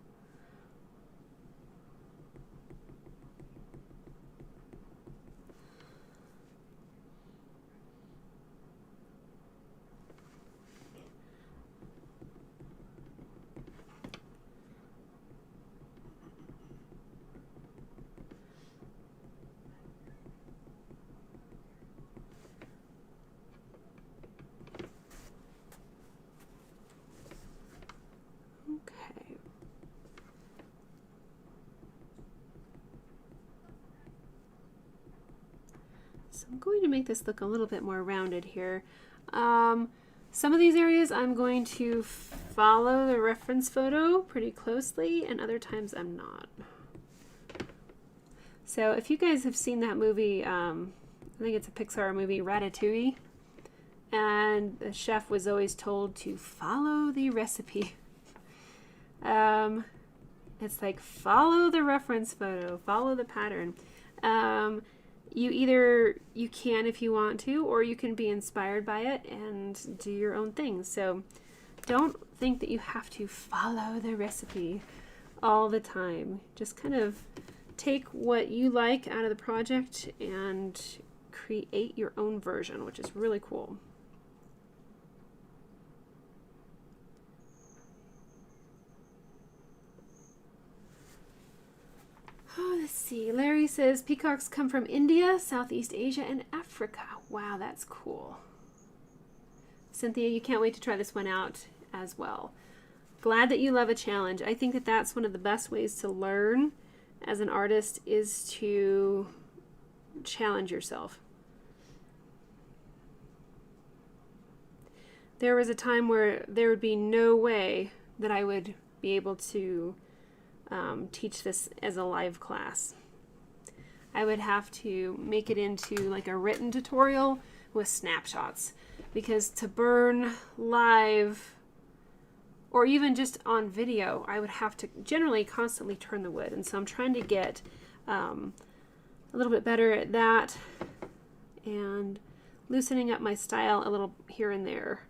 So I'm going to make this look a little bit more rounded here. Some of these areas I'm going to follow the reference photo pretty closely, and other times I'm not. So if you guys have seen that movie, I think it's a Pixar movie, Ratatouille, and the chef was always told to follow the recipe. It's like follow the reference photo, follow the pattern. You can if you want to, or you can be inspired by it and do your own thing. So don't think that you have to follow the recipe all the time. Just kind of take what you like out of the project and create your own version, which is really cool. Oh, let's see. Larry says peacocks come from India, Southeast Asia, and Africa. Wow, that's cool. Cynthia, you can't wait to try this one out as well. Glad that you love a challenge. I think that that's one of the best ways to learn as an artist, is to challenge yourself. there was a time where there would be no way that I would be able to teach this as a live class. I would have to make it into like a written tutorial with snapshots, because to burn live or even just on video, I would have to generally constantly turn the wood. And so I'm trying to get a little bit better at that and loosening up my style a little here and there.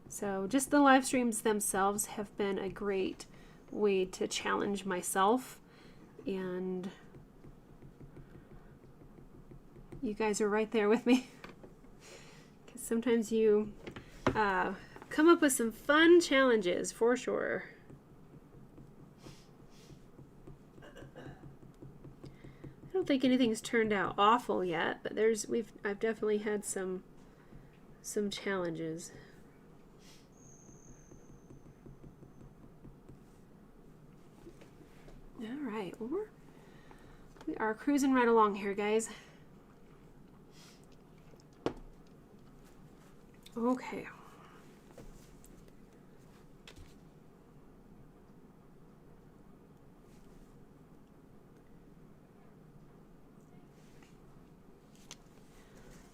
So just the live streams themselves have been a great way to challenge myself, and you guys are right there with me. Because sometimes you come up with some fun challenges for sure. I don't think anything's turned out awful yet, but I've definitely had some challenges. All right, well, we are cruising right along here, guys. Okay.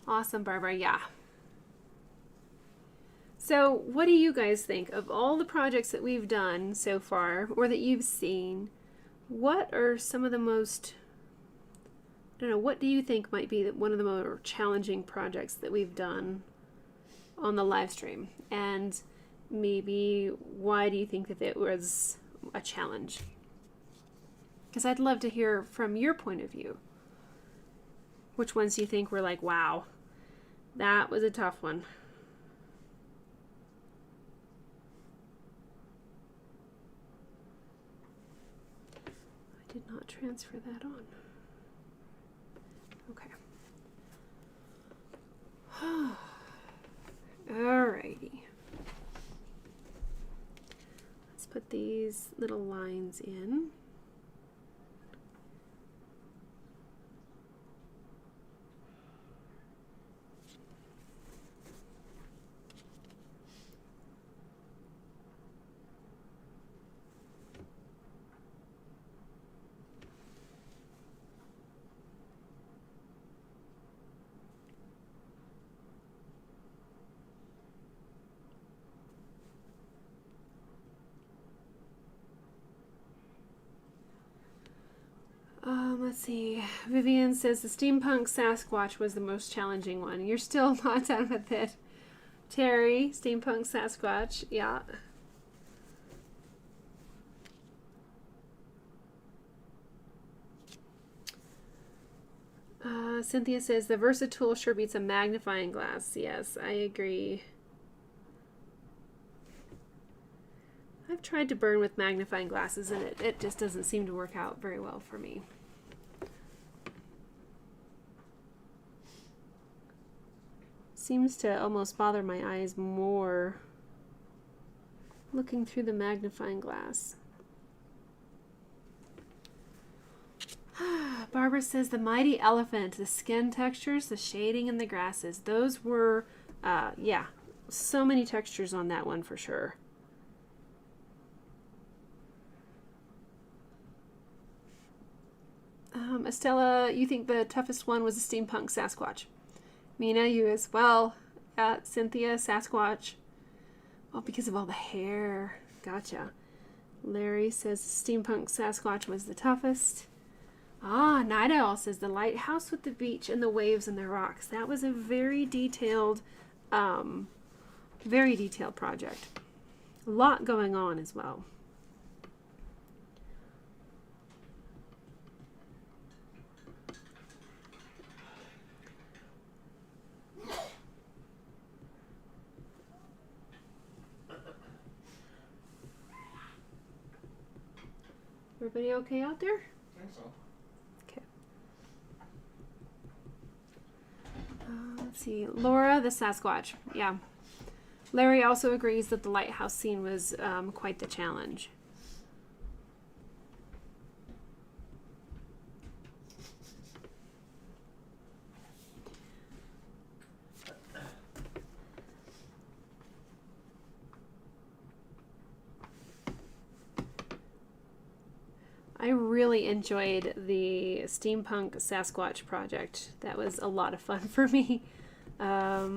Awesome, Barbara. Yeah. So what do you guys think of all the projects that we've done so far, or that you've seen? What are some of the most, I don't know, what do you think might be one of the more challenging projects that we've done on the live stream? And maybe why do you think that it was a challenge? Because I'd love to hear from your point of view. Which ones do you think were like, wow, that was a tough one? I did not transfer that on. Okay. Alrighty. Let's put these little lines in. Let's see. Vivian says the Steampunk Sasquatch was the most challenging one. You're still not done with it. Terry, Steampunk Sasquatch, yeah. Cynthia says the Versatool sure beats a magnifying glass. Yes, I agree. I've tried to burn with magnifying glasses, and it just doesn't seem to work out very well for me. Seems to almost bother my eyes more looking through the magnifying glass. Barbara says the mighty elephant, the skin textures, the shading, and the grasses. Those were, yeah, so many textures on that one for sure. Estella, you think the toughest one was the Steampunk Sasquatch. Mina, you as well. Cynthia, Sasquatch. Oh, because of all the hair. Gotcha. Larry says Steampunk Sasquatch was the toughest. Night Owl says the lighthouse with the beach and the waves and the rocks. That was a very detailed project. A lot going on as well. Everybody okay out there? I think so. Okay. Let's see. Laura, the Sasquatch. Yeah. Larry also agrees that the lighthouse scene was quite the challenge. really enjoyed the Steampunk Sasquatch project. That was a lot of fun for me. I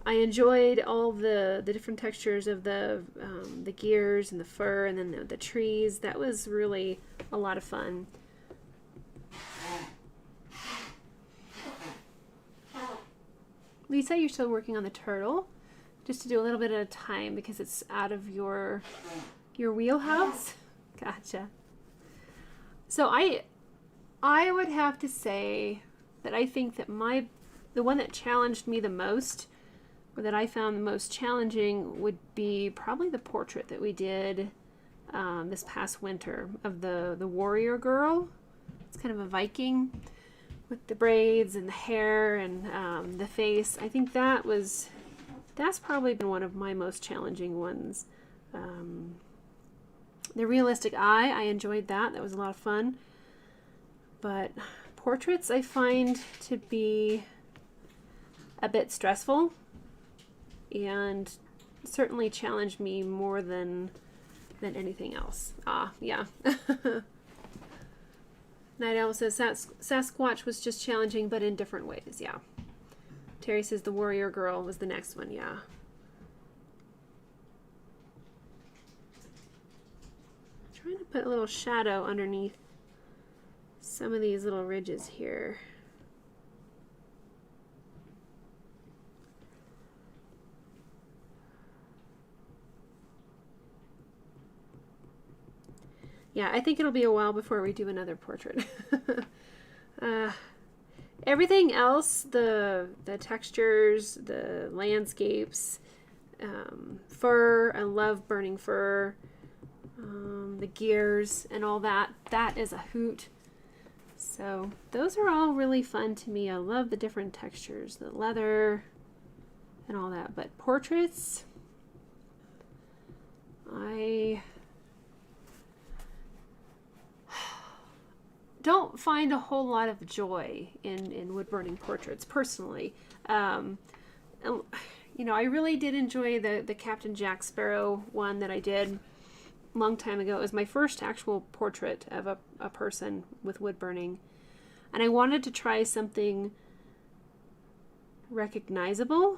enjoyed all the different textures of the gears and the fur and then the trees. That was really a lot of fun. Lisa, you're still working on the turtle, just to do a little bit at a time because it's out of your wheelhouse. Gotcha. So I would have to say that I think that the one that challenged me the most, or that I found the most challenging, would be probably the portrait that we did this past winter of the warrior girl. It's kind of a Viking with the braids and the hair and the face. I think that's probably been one of my most challenging ones. The realistic eye, I enjoyed that. That was a lot of fun. But portraits I find to be a bit stressful and certainly challenged me more than anything else. Yeah. Night Owl says Sasquatch was just challenging, but in different ways. Yeah. Terry says the warrior girl was the next one. Yeah. Trying to put a little shadow underneath some of these little ridges here. Yeah, I think it'll be a while before we do another portrait. Everything else, the textures, the landscapes, fur, I love burning fur, the gears and all that, that is a hoot. So those are all really fun to me. I love the different textures, the leather and all that. But portraits, I don't find a whole lot of joy in wood burning portraits personally. You know, I really did enjoy the Captain Jack Sparrow one that I did a long time ago. It was my first actual portrait of a person with wood burning, and I wanted to try something recognizable,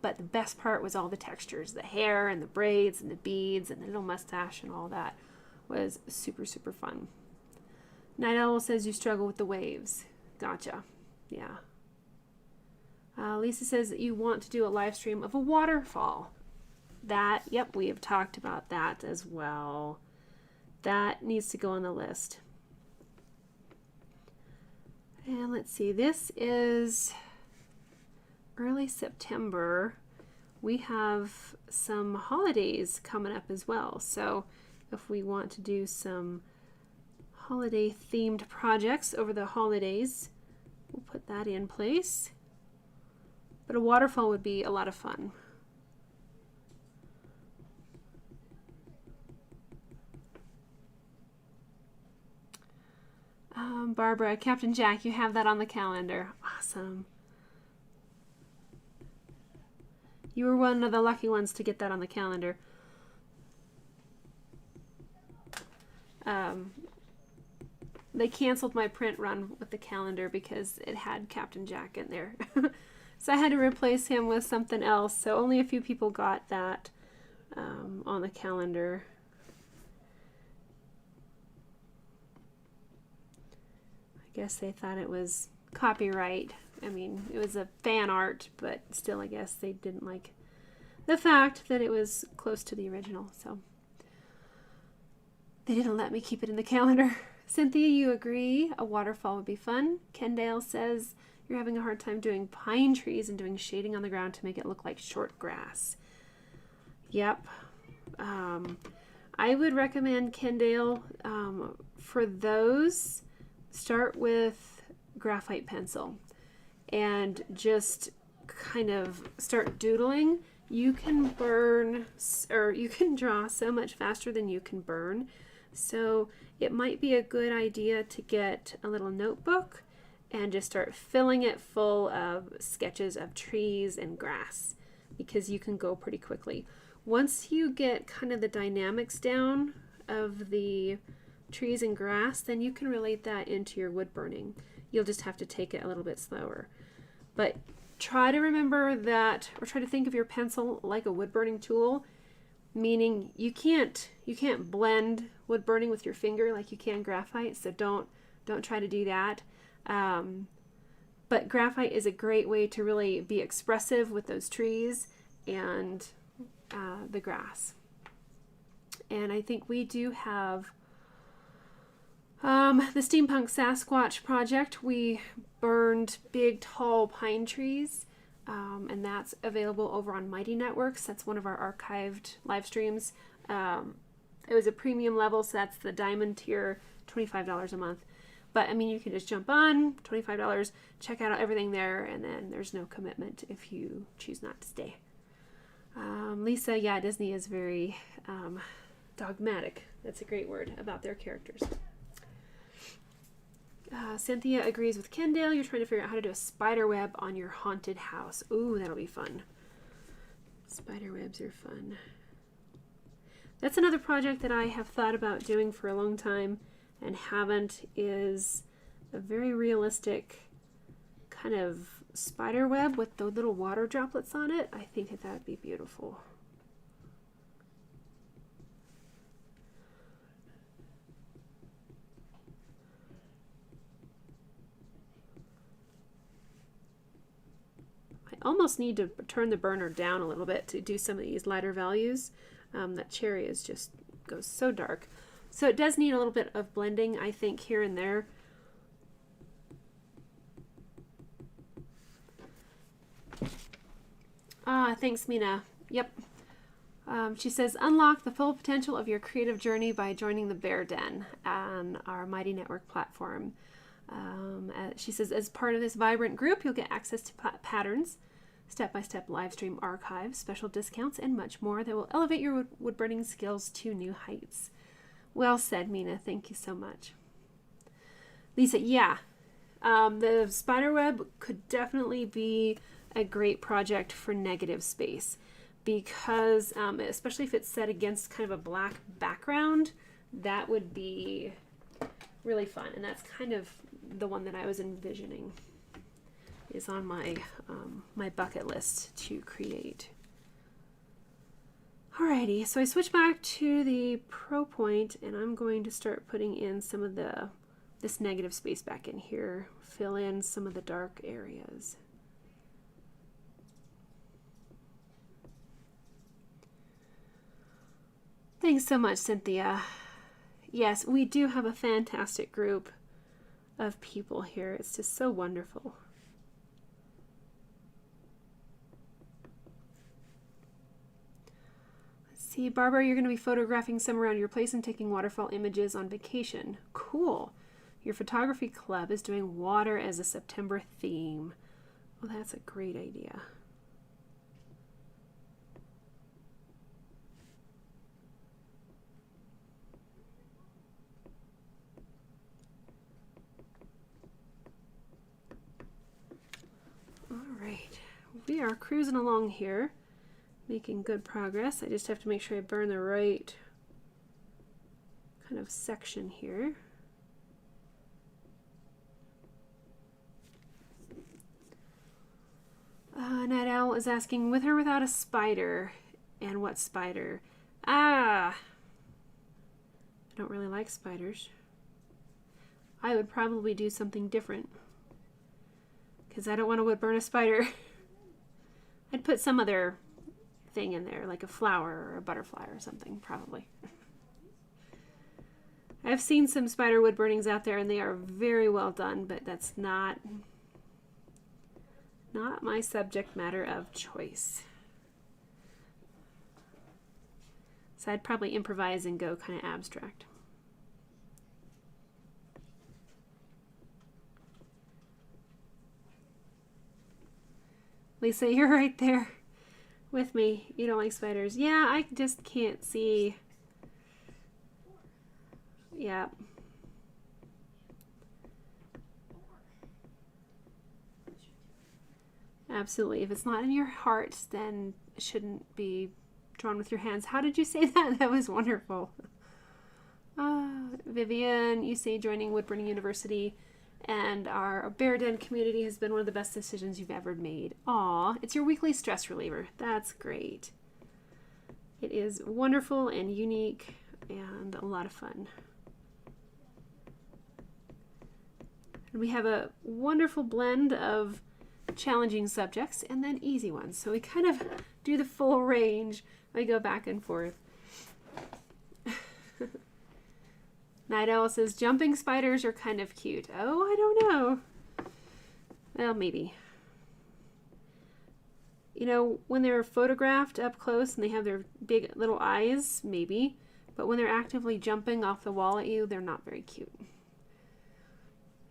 but the best part was all the textures, the hair and the braids and the beads and the little mustache and all that was super, super fun. Night Owl says you struggle with the waves. Gotcha. Yeah. Lisa says that you want to do a live stream of a waterfall. Yep, we have talked about that as well. That needs to go on the list. And let's see, this is early September. We have some holidays coming up as well. So if we want to do some holiday themed projects over the holidays, we'll put that in place. But a waterfall would be a lot of fun. Barbara, Captain Jack, you have that on the calendar. Awesome. You were one of the lucky ones to get that on the calendar. They canceled my print run with the calendar because it had Captain Jack in there. So I had to replace him with something else. So only a few people got that on the calendar. I guess they thought it was copyright. I mean, it was a fan art, but still I guess they didn't like the fact that it was close to the original. So they didn't let me keep it in the calendar. Cynthia, you agree? A waterfall would be fun. Kendale says you're having a hard time doing pine trees and doing shading on the ground to make it look like short grass. Yep. I would recommend, Kendale, for those, start with graphite pencil and just kind of start doodling. You can burn, or you can draw so much faster than you can burn. So it might be a good idea to get a little notebook and just start filling it full of sketches of trees and grass, because you can go pretty quickly. Once you get kind of the dynamics down of the trees and grass, then you can relate that into your wood burning. You'll just have to take it a little bit slower. But try to remember that, or try to think of your pencil like a wood burning tool, meaning you can't blend wood burning with your finger like you can graphite, so don't try to do that. But graphite is a great way to really be expressive with those trees and the grass. And I think we do have the Steampunk Sasquatch project. We burned big tall pine trees, and that's available over on Mighty Networks. That's one of our archived live streams. It was a premium level, so that's the diamond tier, $25 a month. But I mean, you can just jump on, $25, check out everything there, and then there's no commitment if you choose not to stay. Lisa, yeah, Disney is very dogmatic. That's a great word about their characters. Cynthia agrees with Kendall. You're trying to figure out how to do a spider web on your haunted house. Ooh, that'll be fun. Spider webs are fun. That's another project that I have thought about doing for a long time and haven't, is a very realistic kind of spider web with the little water droplets on it. I think that would be beautiful. I almost need to turn the burner down a little bit to do some of these lighter values. That cherry is just goes so dark. So it does need a little bit of blending, I think, here and there. Thanks, Mina. Yep. She says, unlock the full potential of your creative journey by joining the Bear Den on our Mighty Network platform. She says, as part of this vibrant group, you'll get access to patterns, step-by-step live stream archives, special discounts, and much more that will elevate your wood burning skills to new heights. Well said, Mina. Thank you so much. Lisa, yeah. The spiderweb could definitely be a great project for negative space because, especially if it's set against kind of a black background, that would be really fun. And that's kind of the one that I was envisioning is on my my bucket list to create. Alrighty, so I switch back to the Pro Point and I'm going to start putting in some of this negative space back in here, fill in some of the dark areas. Thanks so much, Cynthia. Yes, we do have a fantastic group of people here. It's just so wonderful. See, Barbara, you're going to be photographing some around your place and taking waterfall images on vacation. Cool. Your photography club is doing water as a September theme. Well, that's a great idea. All right. We are cruising along here. Making good progress. I just have to make sure I burn the right kind of section here. Night Owl is asking, with or without a spider? And what spider? I don't really like spiders. I would probably do something different because I don't want to wood burn a spider. I'd put some other thing in there, like a flower or a butterfly or something, probably. I've seen some spider wood burnings out there and they are very well done, but that's not my subject matter of choice. So I'd probably improvise and go kind of abstract. Lisa, you're right there with me. You don't like spiders. Yeah, I just can't see. Yeah. Absolutely. If it's not in your heart, then it shouldn't be drawn with your hands. How did you say that? That was wonderful. Vivian, you say joining Woodburn University and our Bear Den community has been one of the best decisions you've ever made. Aw, it's your weekly stress reliever. That's great. It is wonderful and unique and a lot of fun. And we have a wonderful blend of challenging subjects and then easy ones. So we kind of do the full range. We go back and forth. Night Owl says jumping spiders are kind of cute. Oh, I don't know. Well, maybe. You know, when they're photographed up close and they have their big little eyes, maybe. But when they're actively jumping off the wall at you, they're not very cute.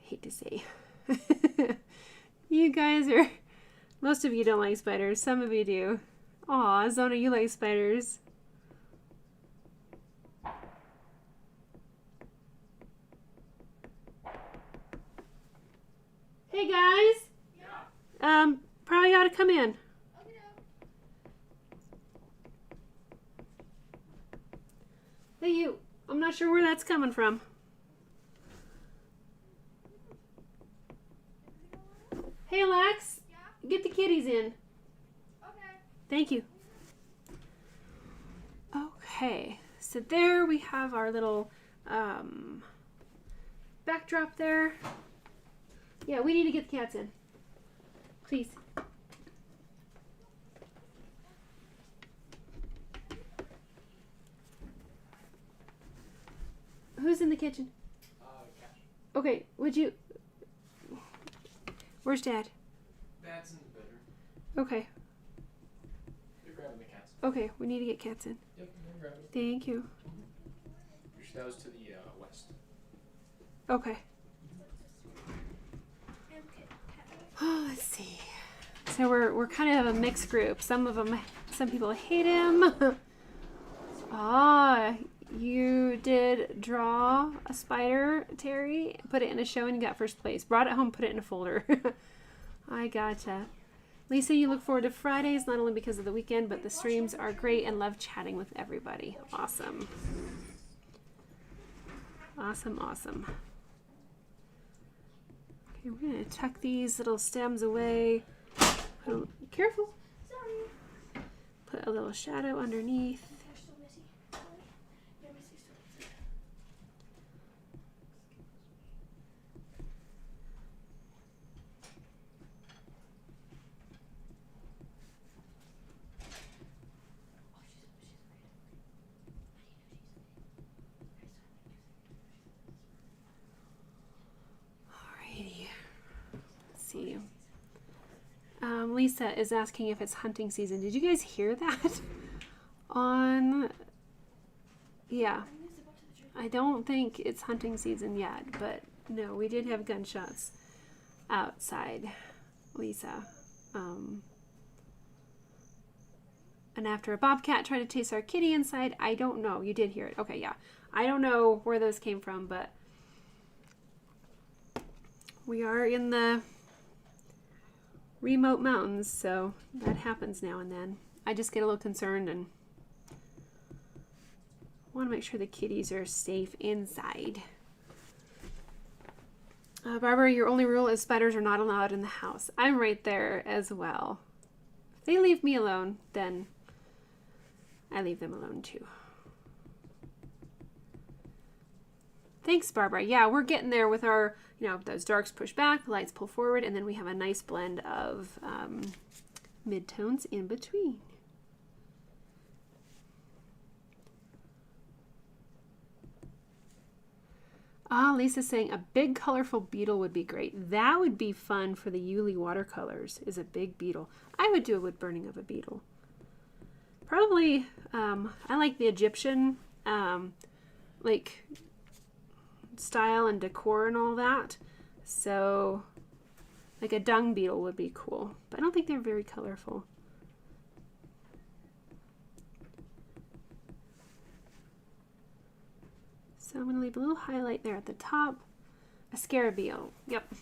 Hate to say. You guys are... Most of you don't like spiders. Some of you do. Aw, Zona, you like spiders. Hey guys! Yeah. Probably ought to come in. Okay. Hey you, I'm not sure where that's coming from. Hey Alex! Yeah? Get the kitties in. Okay. Thank you. Okay, so there we have our little backdrop there. Yeah, we need to get the cats in. Please. Who's in the kitchen? Cash. Okay, would you... Where's Dad? Dad's in the bedroom. Okay. They're grabbing the cats. Okay, we need to get cats in. Yep, they're grabbing it. Thank you. That was to the west. Okay. Oh, let's see. So we're kind of a mixed group. Some people hate him. Ah, you did draw a spider, Terry. Put it in a show and you got first place. Brought it home, put it in a folder. I gotcha. Lisa, you look forward to Fridays, not only because of the weekend, but the streams are great and love chatting with everybody. Awesome. Awesome, awesome. Okay, we're going to tuck these little stems away. Careful. Put a little shadow underneath. Lisa is asking if it's hunting season. Did you guys hear that? Yeah. I don't think it's hunting season yet, but no, we did have gunshots outside, Lisa. And after a bobcat tried to chase our kitty inside, I don't know. You did hear it. Okay, yeah. I don't know where those came from, but we are in the remote mountains, so that happens now and then. I just get a little concerned and want to make sure the kitties are safe inside. Barbara, your only rule is spiders are not allowed in the house. I'm right there as well. If they leave me alone, then I leave them alone too. Thanks, Barbara. Yeah, we're getting there with our, those darks push back, lights pull forward, and then we have a nice blend of mid-tones in between. Ah, Lisa's saying a big colorful beetle would be great. That would be fun for the Yuli watercolors, is a big beetle. I would do a wood burning of a beetle. Probably, I like the Egyptian, style and decor and all that. So, like a dung beetle would be cool. But I don't think they're very colorful. So I'm going to leave a little highlight there at the top. A scarabeo. Yep.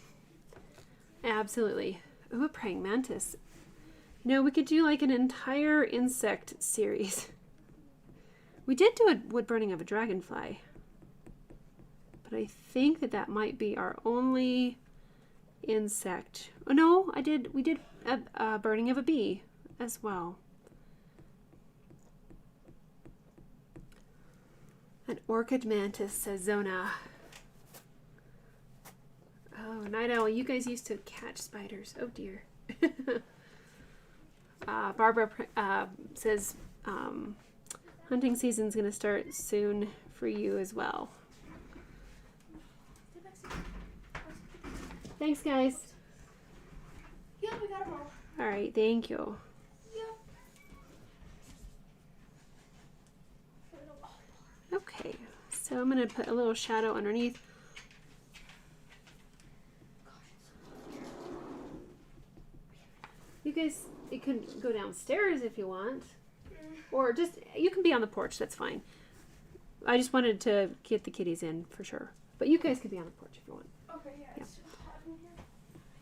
Absolutely. Ooh, a praying mantis. We could do like an entire insect series. We did do a wood burning of a dragonfly. but I think that that might be our only insect. Oh no, we did a burning of a bee as well. An orchid mantis, says Zona. Oh, Night Owl, you guys used to catch spiders. Oh dear. Barbara says hunting season's going to start soon for you as well. Thanks, guys. Yeah, we got them all. All right, thank you. Okay, so I'm going to put a little shadow underneath. You guys, you can go downstairs if you want. Or just, you can be on the porch, that's fine. I just wanted to get the kitties in for sure. But you guys can be on the porch if you want. Okay, yeah. It's just hot in here.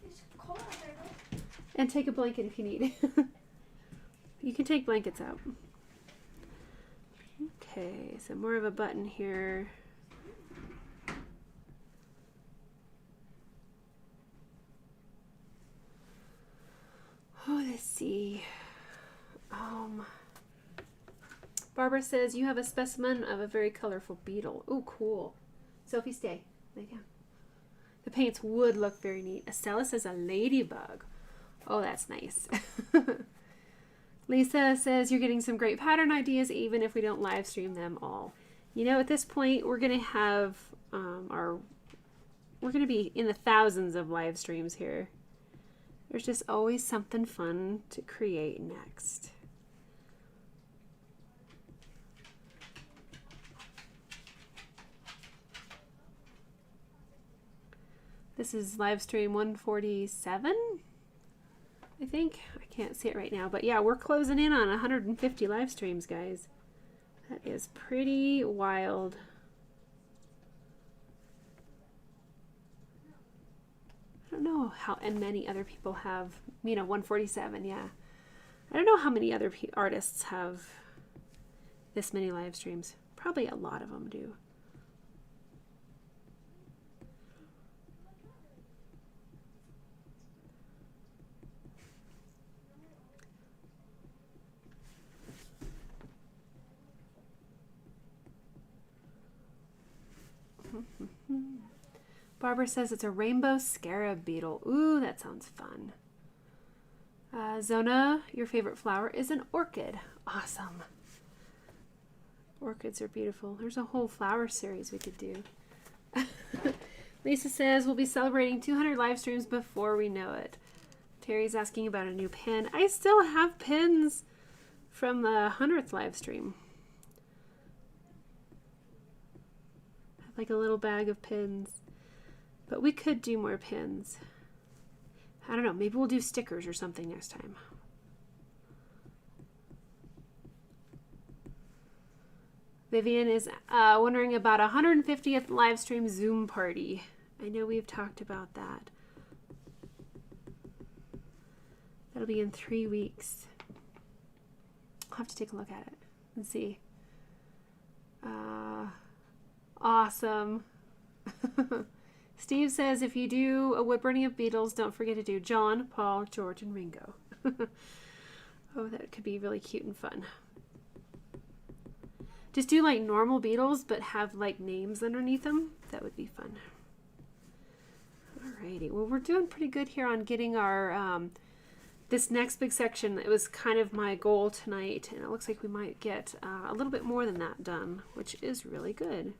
It's cold out there, though. And take a blanket if you need. You can take blankets out. Okay, so more of a button here. Oh, let's see. Barbara says you have a specimen of a very colorful beetle. Oh, cool. Sophie, stay. Lay down. The paints would look very neat. Estella says a ladybug. Oh, that's nice. Lisa says you're getting some great pattern ideas even if we don't live stream them all. You know, at this point, we're going to have we're going to be in the thousands of live streams here. There's just always something fun to create next. This is live stream 147, I think. I can't see it right now, but yeah, we're closing in on 150 live streams, guys. That is pretty wild. I don't know how and many other people have, 147, yeah. I don't know how many other artists have this many live streams. Probably a lot of them do. Barbara says it's a rainbow scarab beetle. Ooh, that sounds fun. Zona, your favorite flower is an orchid. Awesome. Orchids are beautiful. There's a whole flower series we could do. Lisa says we'll be celebrating 200 live streams before we know it. Terry's asking about a new pen. I still have pins from the 100th live stream. I have like a little bag of pins. But we could do more pins. I don't know. Maybe we'll do stickers or something next time. Vivian is wondering about 150th live stream Zoom party. I know we've talked about that. That'll be in 3 weeks. I'll have to take a look at it and see. Awesome. Steve says if you do a wood burning of beetles, don't forget to do John, Paul, George, and Ringo. Oh, that could be really cute and fun. Just do like normal beetles, but have like names underneath them. That would be fun. Alrighty, well, we're doing pretty good here on getting our this next big section. It was kind of my goal tonight, and it looks like we might get a little bit more than that done, which is really good.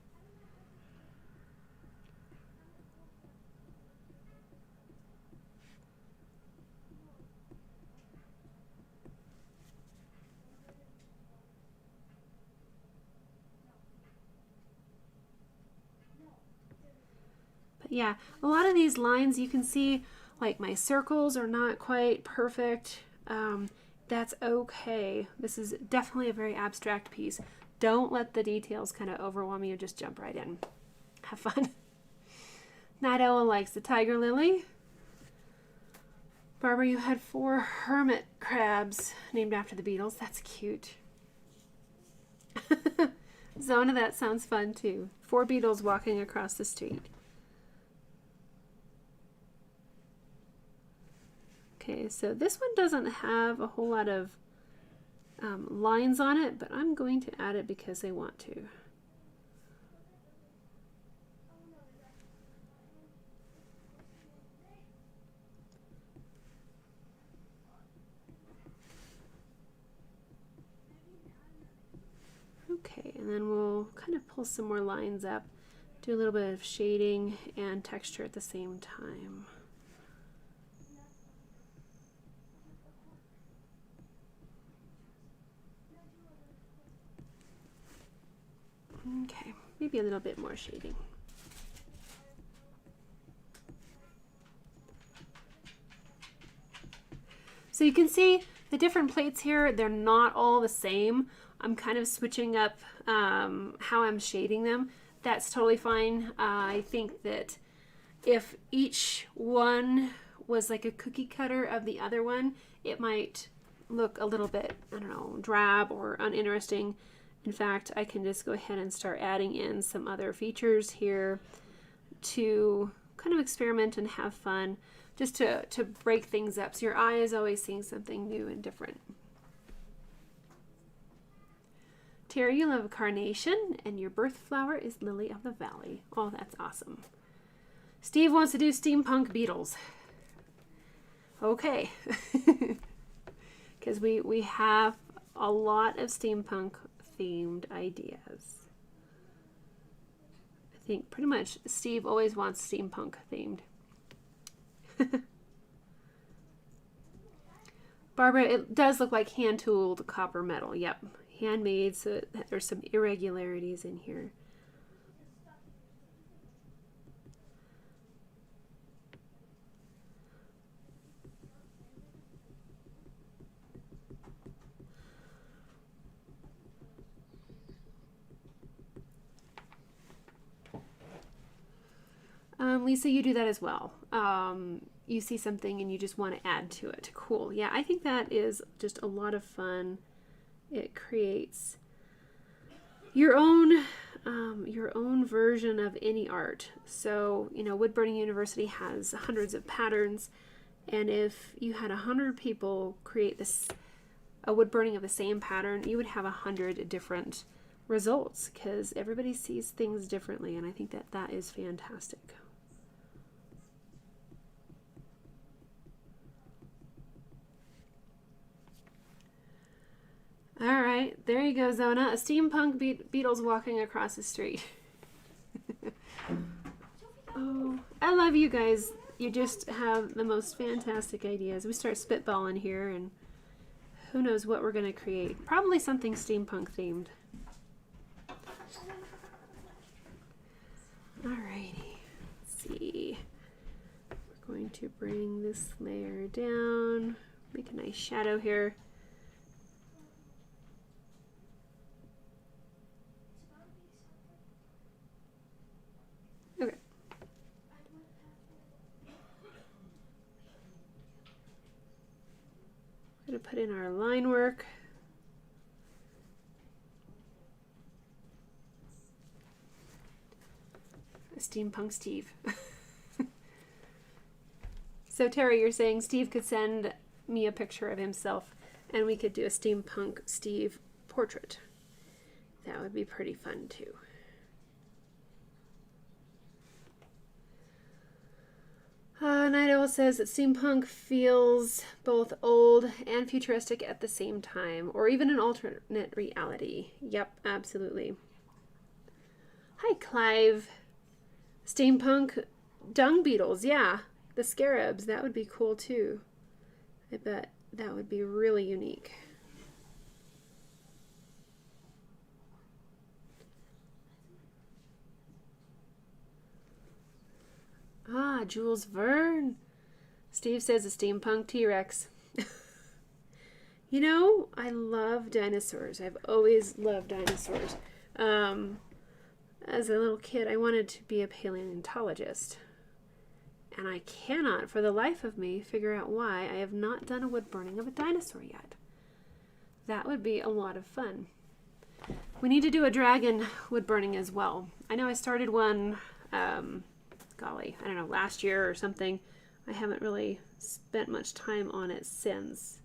Yeah, a lot of these lines you can see, like my circles are not quite perfect. That's okay. This is definitely a very abstract piece. Don't let the details kind of overwhelm you. Just jump right in. Have fun. Night Owl likes the tiger lily. Barbara, you had 4 hermit crabs named after the beetles. That's cute. Zona, that sounds fun too. 4 beetles walking across the street. Okay, so this one doesn't have a whole lot of lines on it, but I'm going to add it because I want to. Okay, and then we'll kind of pull some more lines up, do a little bit of shading and texture at the same time. Okay, maybe a little bit more shading. So you can see the different plates here, they're not all the same. I'm kind of switching up how I'm shading them. That's totally fine. I think that if each one was like a cookie cutter of the other one, it might look a little bit, I don't know, drab or uninteresting. In fact, I can just go ahead and start adding in some other features here to kind of experiment and have fun, just to break things up. So your eye is always seeing something new and different. Terry, you love carnation, and your birth flower is lily of the valley. Oh, that's awesome. Steve wants to do steampunk beetles. Okay. Because we have a lot of steampunk themed ideas. I think pretty much Steve always wants steampunk themed. Barbara, it does look like hand-tooled copper metal. Yep, handmade, so there's some irregularities in here. Lisa, you do that as well. You see something and you just want to add to it. Cool. Yeah, I think that is just a lot of fun. It creates your own version of any art. So, you know, Wood Burning University has hundreds of patterns, and if you had 100 people create a wood burning of the same pattern, you would have 100 different results because everybody sees things differently, and I think that that is fantastic. All right, there you go, Zona. A steampunk beetle's walking across the street. Oh, I love you guys. You just have the most fantastic ideas. We start spitballing here, and who knows what we're going to create. Probably something steampunk themed. Alrighty, let's see. We're going to bring this layer down, make a nice shadow here. Okay. I'm going to put in our line work. Steampunk Steve. So Terry, you're saying Steve could send me a picture of himself and we could do a Steampunk Steve portrait. That would be pretty fun too. Night Owl says that steampunk feels both old and futuristic at the same time, or even an alternate reality. Yep, absolutely. Hi, Clive. Steampunk dung beetles, yeah. The scarabs, that would be cool too. I bet that would be really unique. Ah, Jules Verne. Steve says a steampunk T-Rex. You know, I love dinosaurs. I've always loved dinosaurs. As a little kid, I wanted to be a paleontologist. And I cannot, for the life of me, figure out why I have not done a wood burning of a dinosaur yet. That would be a lot of fun. We need to do a dragon wood burning as well. I know I started one, golly, I don't know, last year or something. I haven't really spent much time on it since.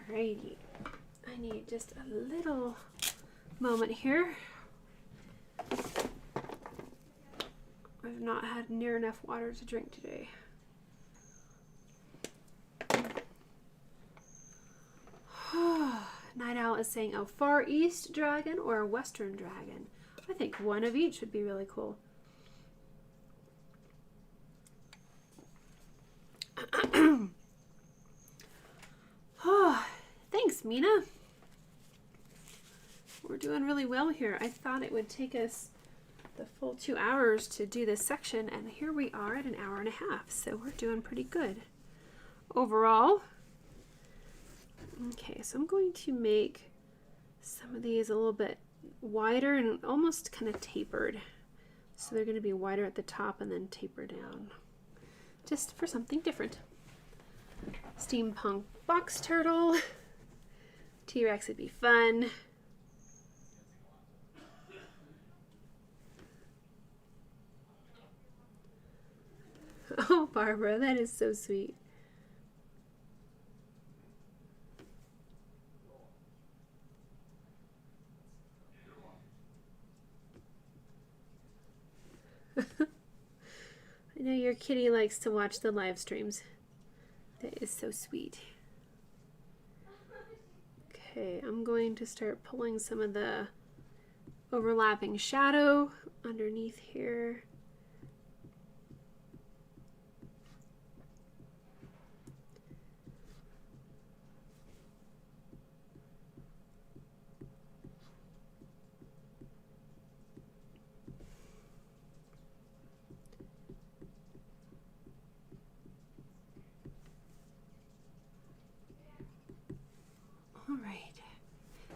Alrighty, I need just a little moment here. I've not had near enough water to drink today. Night Owl is saying a Far East dragon or a Western dragon. I think one of each would be really cool. Oh, thanks, Mina. We're doing really well here. I thought it would take us the full 2 hours to do this section, and here we are at an hour and a half, so we're doing pretty good overall. Okay, so I'm going to make some of these a little bit wider and almost kind of tapered. So they're going to be wider at the top and then taper down, just for something different. Steampunk box turtle. T-Rex would be fun. Oh, Barbara, that is so sweet. I know your kitty likes to watch the live streams. That is so sweet. Okay, I'm going to start pulling some of the overlapping shadow underneath here.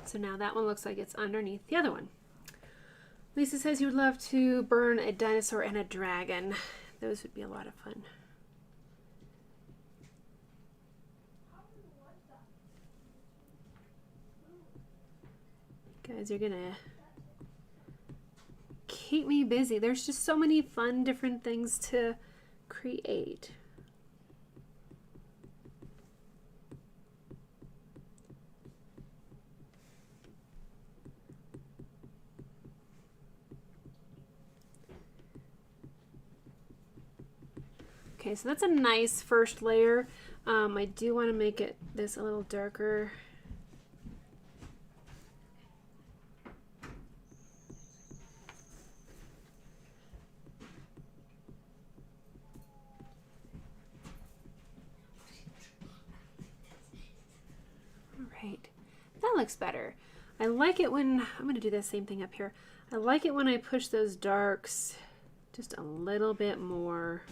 So now that one looks like it's underneath the other one. Lisa says you would love to burn a dinosaur and a dragon. Those would be a lot of fun. Guys, you're gonna keep me busy. There's just so many fun different things to create. Okay, so that's a nice first layer. I do want to make it this a little darker. All right, that looks better. I like it when, I'm going to do the same thing up here. I like it when I push those darks just a little bit more.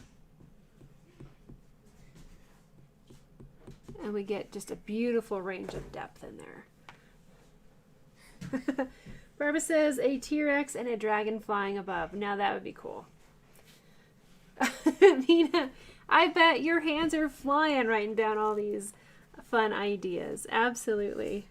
And we get just a beautiful range of depth in there. Barbara says a T-Rex and a dragon flying above. Now that would be cool. Mina, I bet your hands are flying writing down all these fun ideas. Absolutely.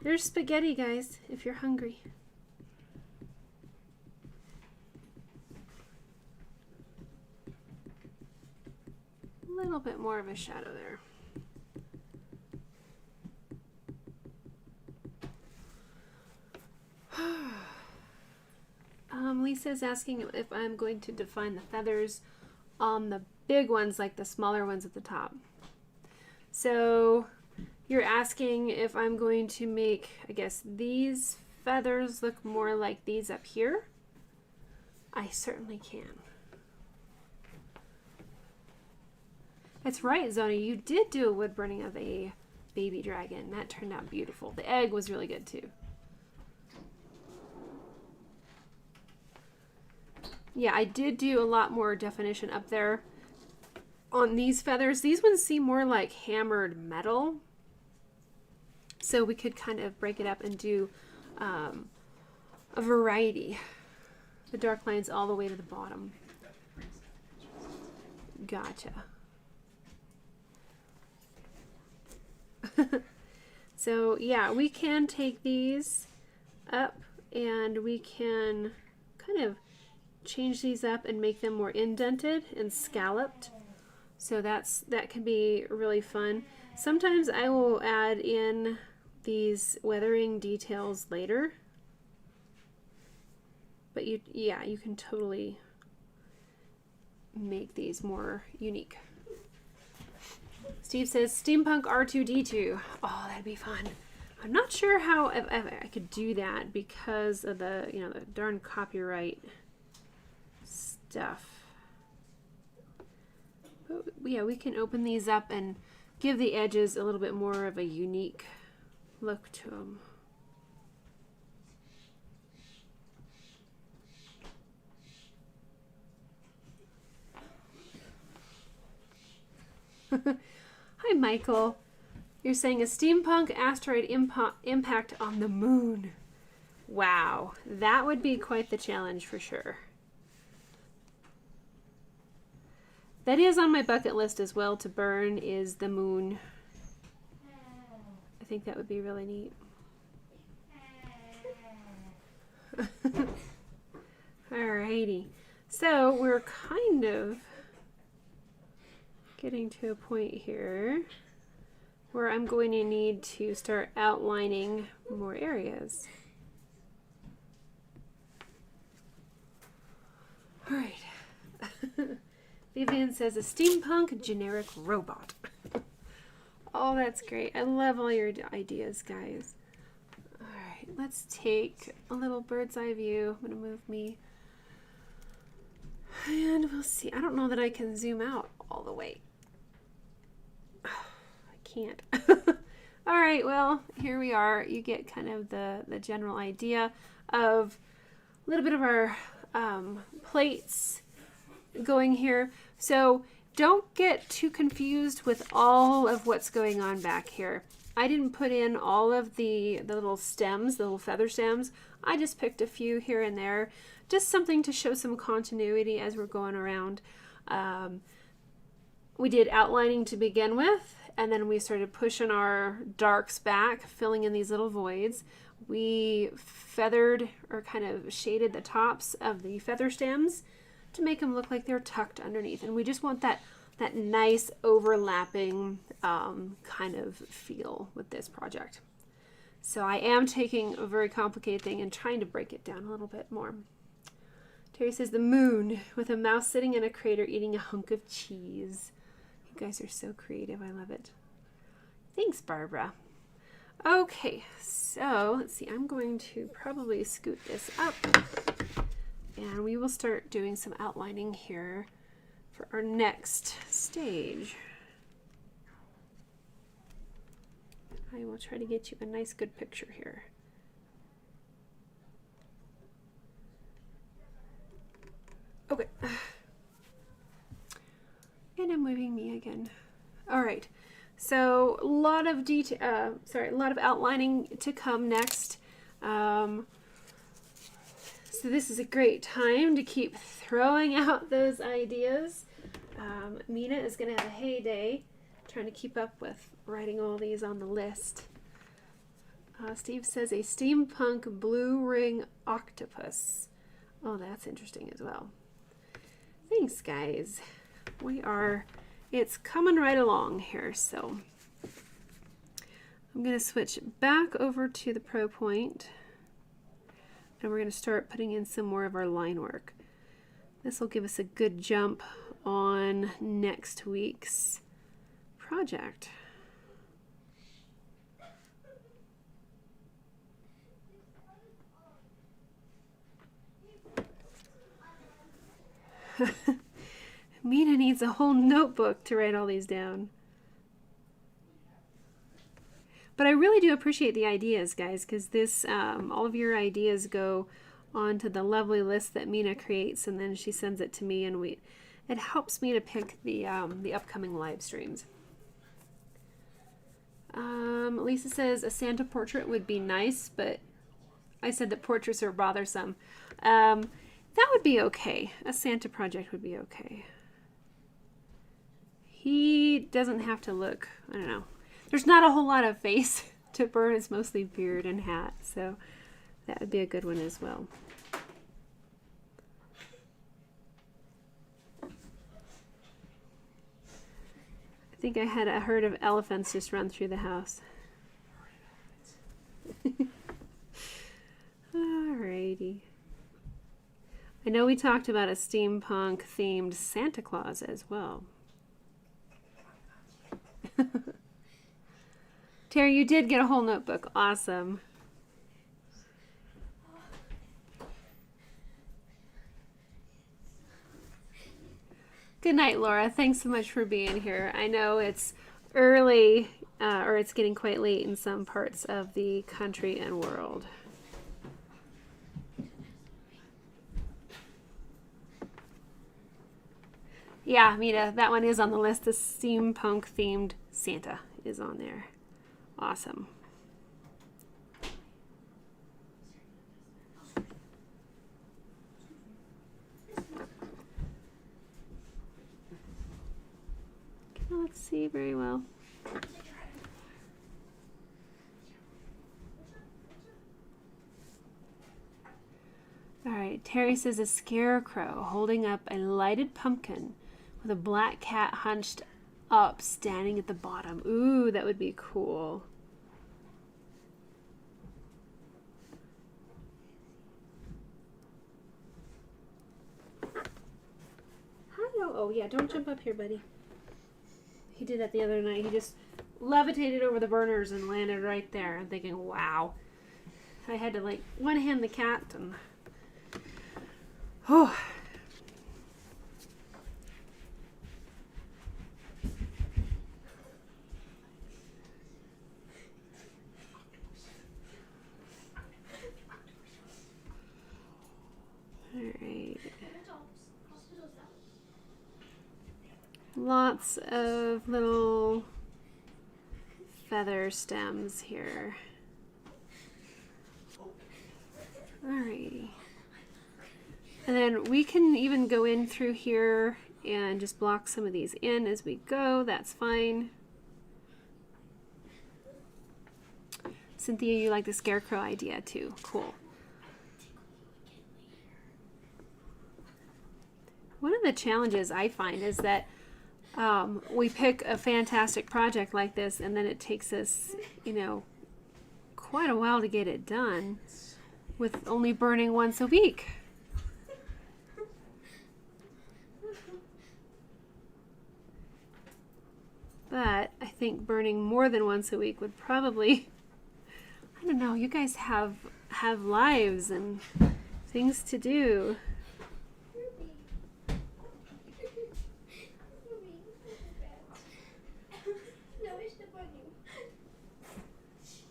There's spaghetti, guys, if you're hungry. A little bit more of a shadow there. Lisa's asking if I'm going to define the feathers on the big ones like the smaller ones at the top. So you're asking if I'm going to make, I guess, these feathers look more like these up here, I certainly can. That's right, Zoni, you did do a wood burning of a baby dragon. That turned out beautiful. The egg was really good too. Yeah, I did do a lot more definition up there on these feathers. These ones seem more like hammered metal. So we could kind of break it up and do a variety. The dark lines all the way to the bottom. Gotcha. So yeah, we can take these up and we can kind of change these up and make them more indented and scalloped. So that can be really fun. Sometimes I will add in these weathering details later. But you can totally make these more unique. Steve says Steampunk R2D2. Oh, that'd be fun. I'm not sure how if I could do that because of the the darn copyright stuff. But yeah, we can open these up and give the edges a little bit more of a unique look to them. Hi, Michael. You're saying a steampunk asteroid impact on the moon. Wow, that would be quite the challenge for sure. That is on my bucket list as well to burn, is the moon. I think that would be really neat. Alrighty, so we're kind of getting to a point here where I'm going to need to start outlining more areas. All right. Vivian says a steampunk generic robot. Oh, that's great. I love all your ideas, guys. All right, let's take a little bird's eye view. I'm going to move me. And we'll see. I don't know that I can zoom out all the way. I can't. All right, well, here we are. You get kind of the general idea of a little bit of our plates going here. So don't get too confused with all of what's going on back here. I didn't put in all of the little stems, the little feather stems. I just picked a few here and there. Just something to show some continuity as we're going around. We did outlining to begin with, and then we started pushing our darks back, filling in these little voids. We feathered or kind of shaded the tops of the feather stems to make them look like they're tucked underneath. And we just want that nice overlapping kind of feel with this project. So I am taking a very complicated thing and trying to break it down a little bit more. Terry says the moon with a mouse sitting in a crater eating a hunk of cheese. You guys are so creative. I love it. Thanks, Barbara. Okay, so let's see. I'm going to probably scoot this up and we will start doing some outlining here for our next stage. I will try to get you a nice good picture here. Okay. And I'm moving me again. All right. So a lot of a lot of outlining to come next. So this is a great time to keep throwing out those ideas. Mina is going to have a heyday trying to keep up with writing all these on the list. Steve says a steampunk blue ring octopus. Oh, that's interesting as well. Thanks, guys. It's coming right along here. So I'm going to switch back over to the Pro Point. And we're going to start putting in some more of our line work. This will give us a good jump on next week's project. Mina needs a whole notebook to write all these down. But I really do appreciate the ideas, guys, because this, all of your ideas go onto the lovely list that Mina creates, and then she sends it to me, and it helps me to pick the upcoming live streams. Lisa says a Santa portrait would be nice, but I said that portraits are bothersome. That would be okay. A Santa project would be okay. He doesn't have to look, I don't know. There's not a whole lot of face to burn. It's mostly beard and hat, so that would be a good one as well. I think I had a herd of elephants just run through the house. Alrighty. I know we talked about a steampunk themed Santa Claus as well. Terry, you did get a whole notebook. Awesome. Good night, Laura. Thanks so much for being here. I know it's early, or it's getting quite late in some parts of the country and world. Yeah, Mita, that one is on the list. The steampunk themed Santa is on there. Awesome. Cannot see very well. All right, Terry says a scarecrow holding up a lighted pumpkin with a black cat hunched up standing at the bottom. Ooh, that would be cool. Hello. Oh yeah, don't jump up here, buddy. He did that the other night. He just levitated over the burners and landed right there. I'm thinking, wow. I had to like one hand the cat and oh. Alright. Lots of little feather stems here. Alrighty. And then we can even go in through here and just block some of these in as we go. That's fine. Cynthia, you like the scarecrow idea too. Cool. One of the challenges I find is that we pick a fantastic project like this and then it takes us, you know, quite a while to get it done with only burning once a week. But I think burning more than once a week would probably, I don't know, you guys have lives and things to do.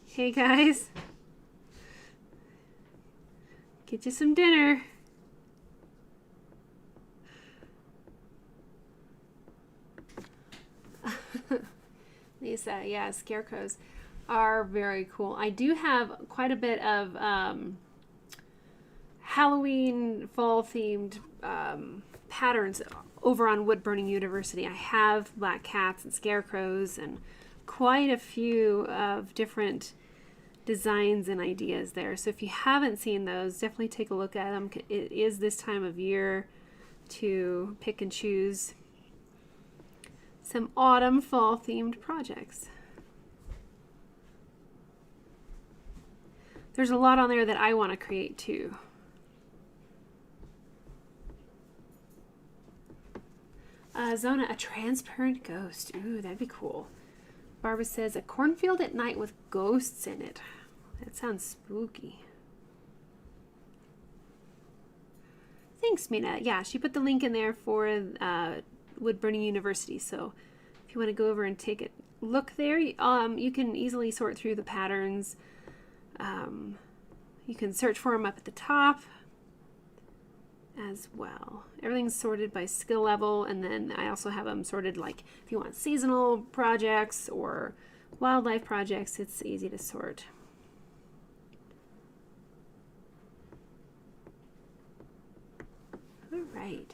Hey guys, get you some dinner. Lisa, yeah, scarecrows are very cool. I do have quite a bit of Halloween fall themed patterns over on Wood Burning University. I have black cats and scarecrows and quite a few of different designs and ideas there. So if you haven't seen those, definitely take a look at them. It is this time of year to pick and choose some autumn fall themed projects. There's a lot on there that I want to create too. Zona, a transparent ghost. Ooh, that'd be cool. Barbara says, a cornfield at night with ghosts in it. That sounds spooky. I thanks, Mina. Yeah, she put the link in there for Wood Burning University. So if you want to go over and take a look there, you can easily sort through the patterns. You can search for them up at the top as well. Everything's sorted by skill level, and then I also have them sorted like if you want seasonal projects or wildlife projects, it's easy to sort. All right.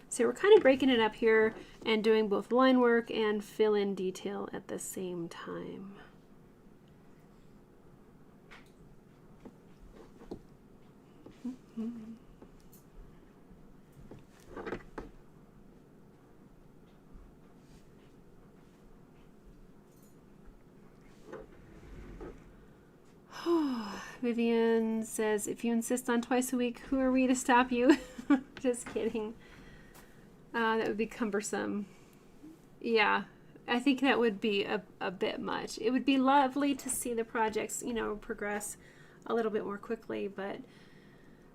So we're kind of breaking it up here and doing both line work and fill-in detail at the same time. Vivian says, if you insist on twice a week, who are we to stop you? Just kidding. That would be cumbersome. Yeah, I think that would be a bit much. It would be lovely to see the projects, you know, progress a little bit more quickly, but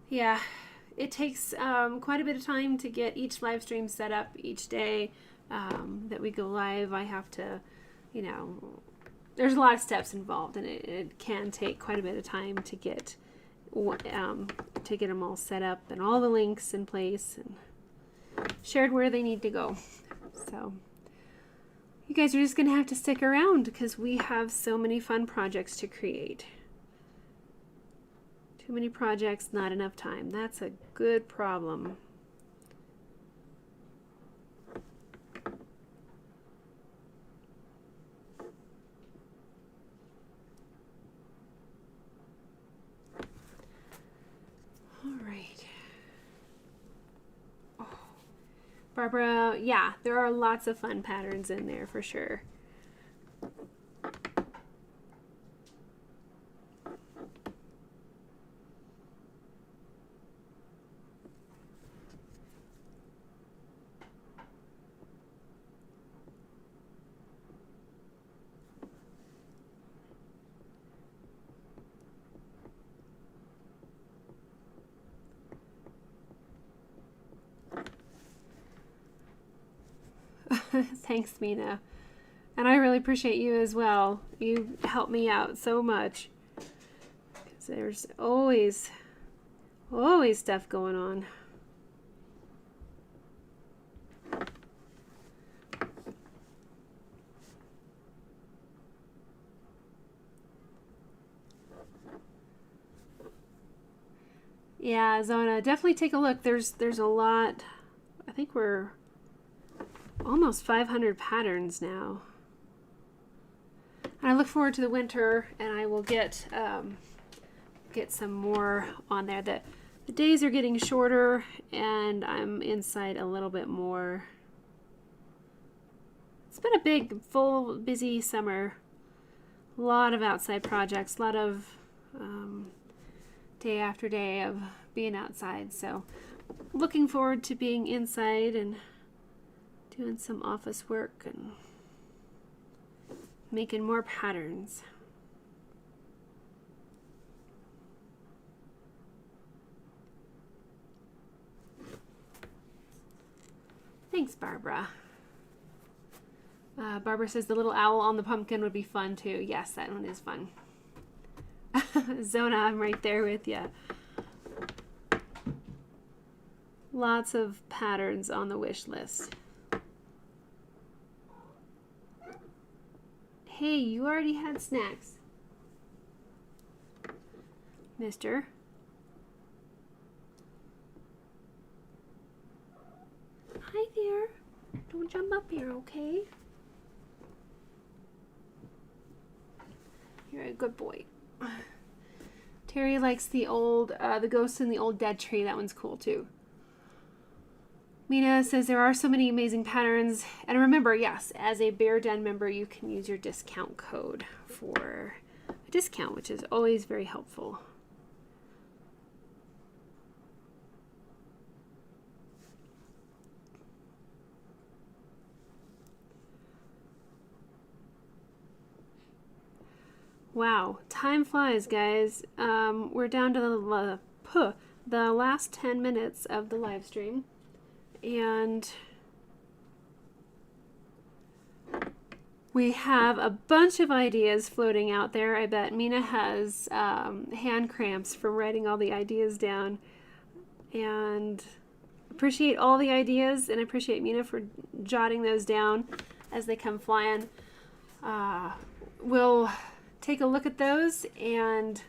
yeah, it takes quite a bit of time to get each live stream set up each day that we go live. I have to, you know, there's a lot of steps involved, and it can take quite a bit of time to get them all set up and all the links in place and shared where they need to go. So you guys are just gonna have to stick around because we have so many fun projects to create. Too many projects, not enough time. That's a good problem. Barbara, yeah, there are lots of fun patterns in there for sure. Thanks, Mina. And I really appreciate you as well. You help me out so much. Because there's always stuff going on. Yeah, Zona, definitely take a look. There's a lot. I think we're almost 500 patterns now. And I look forward to the winter, and I will get some more on there. The days are getting shorter, and I'm inside a little bit more. It's been a big, full, busy summer. A lot of outside projects, a lot of day after day of being outside. So looking forward to being inside and doing some office work and making more patterns. Thanks, Barbara. Barbara says the little owl on the pumpkin would be fun too. Yes, that one is fun. Zona, I'm right there with you. Lots of patterns on the wish list. Hey, you already had snacks. Mister. Hi there. Don't jump up here, okay? You're a good boy. Terry likes the old, the ghost in the old dead tree. That one's cool too. Mina says there are so many amazing patterns. And remember, yes, as a Bear Den member, you can use your discount code for a discount, which is always very helpful. Wow, time flies, guys. We're down to the the last 10 minutes of the live stream, and we have a bunch of ideas floating out there. I bet Mina has hand cramps from writing all the ideas down, and appreciate all the ideas, and appreciate Mina for jotting those down as they come flying. We'll take a look at those and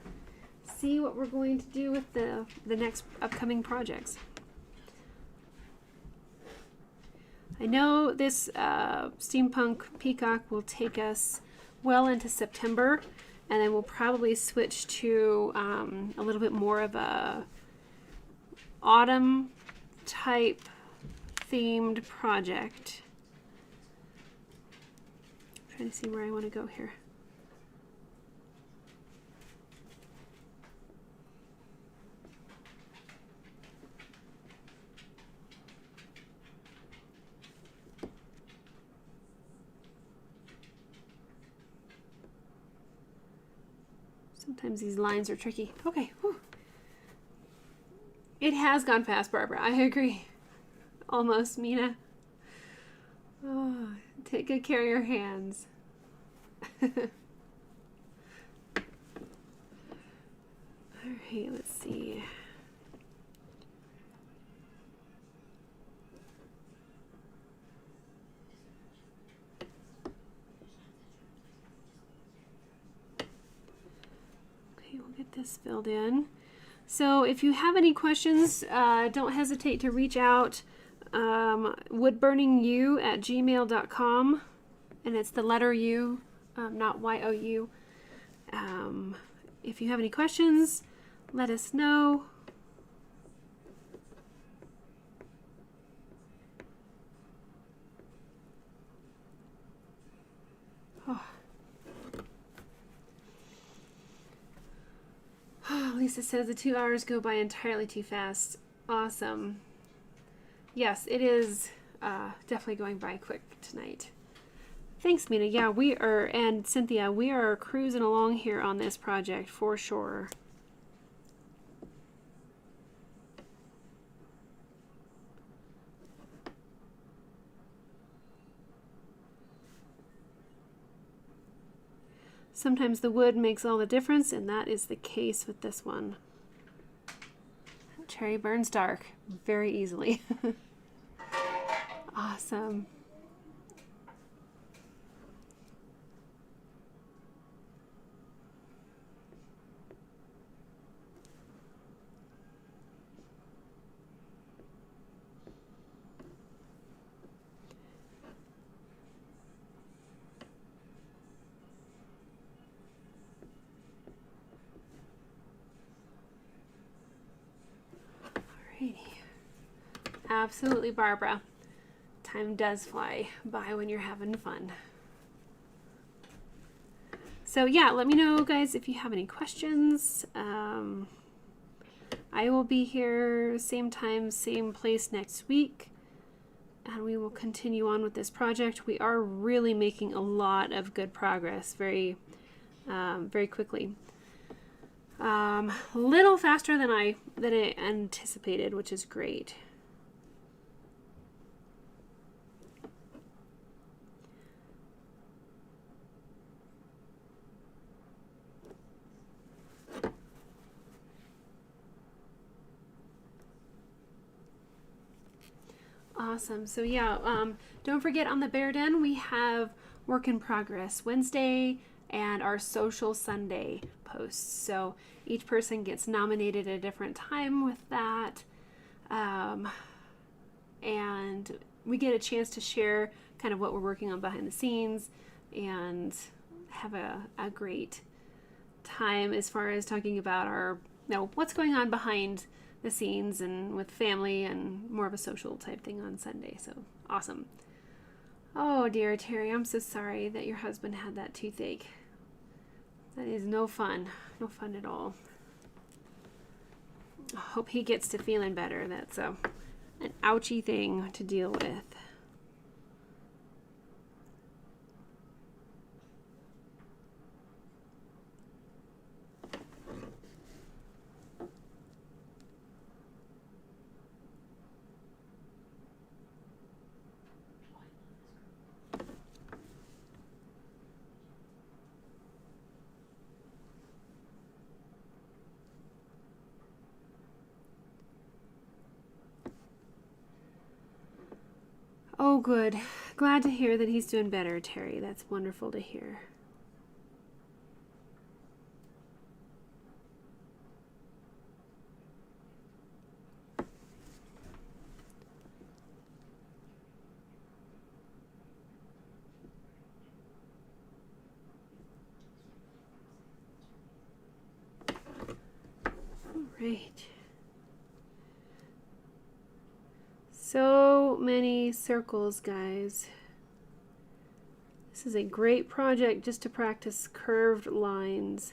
see what we're going to do with the next upcoming projects. I know this Steampunk Peacock will take us well into September, and then we'll probably switch to a little bit more of a autumn type themed project. I'm trying to see where I want to go here. Sometimes these lines are tricky. Okay. Whew. It has gone fast, Barbara. I agree. Almost, Mina. Oh, take good care of your hands. All right, let's see. This filled in. So if you have any questions, don't hesitate to reach out. woodburningu@gmail.com, and it's the letter U, not Y-O-U. If you have any questions, let us know. Lisa says the 2 hours go by entirely too fast. Awesome. Yes, it is definitely going by quick tonight. Thanks, Mina. Yeah, we are, and Cynthia, we are cruising along here on this project for sure. Sometimes the wood makes all the difference, and that is the case with this one. Cherry burns dark very easily. Awesome. Absolutely, Barbara. Time does fly by when you're having fun. So yeah, let me know, guys, if you have any questions. I will be here same time, same place next week, and we will continue on with this project. We are really making a lot of good progress very quickly. A little faster than I anticipated, which is great. Awesome. So yeah, don't forget on the Bear Den we have work in progress Wednesday and our social Sunday posts. So each person gets nominated at a different time with that. And we get a chance to share kind of what we're working on behind the scenes and have a great time as far as talking about our, what's going on behind the scenes and with family, and more of a social type thing on Sunday. So awesome. Oh dear, Terry, I'm so sorry that your husband had that toothache. That is no fun at all. I hope he gets to feeling better. That's an ouchy thing to deal with. Oh, good. Glad to hear that he's doing better, Terry. That's wonderful to hear. All right. So many circles, guys. This is a great project just to practice curved lines.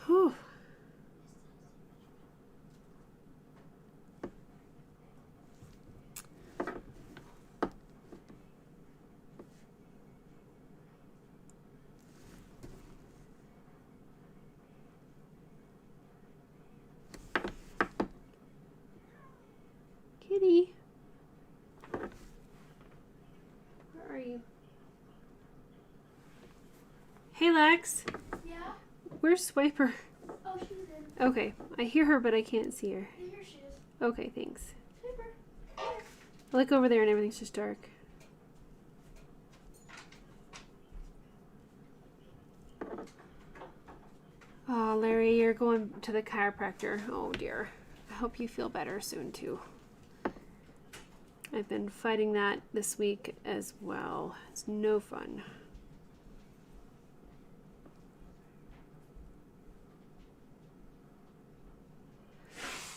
Whew. Kitty, where are you? Hey, Lex. Yeah? Where's Swiper? Oh, she's in. Okay, I hear her, but I can't see her. Here she is. Okay, thanks. Super. Here. I look over there and everything's just dark. Oh, Larry, you're going to the chiropractor. Oh, dear. I hope you feel better soon, too. I've been fighting that this week as well. It's no fun.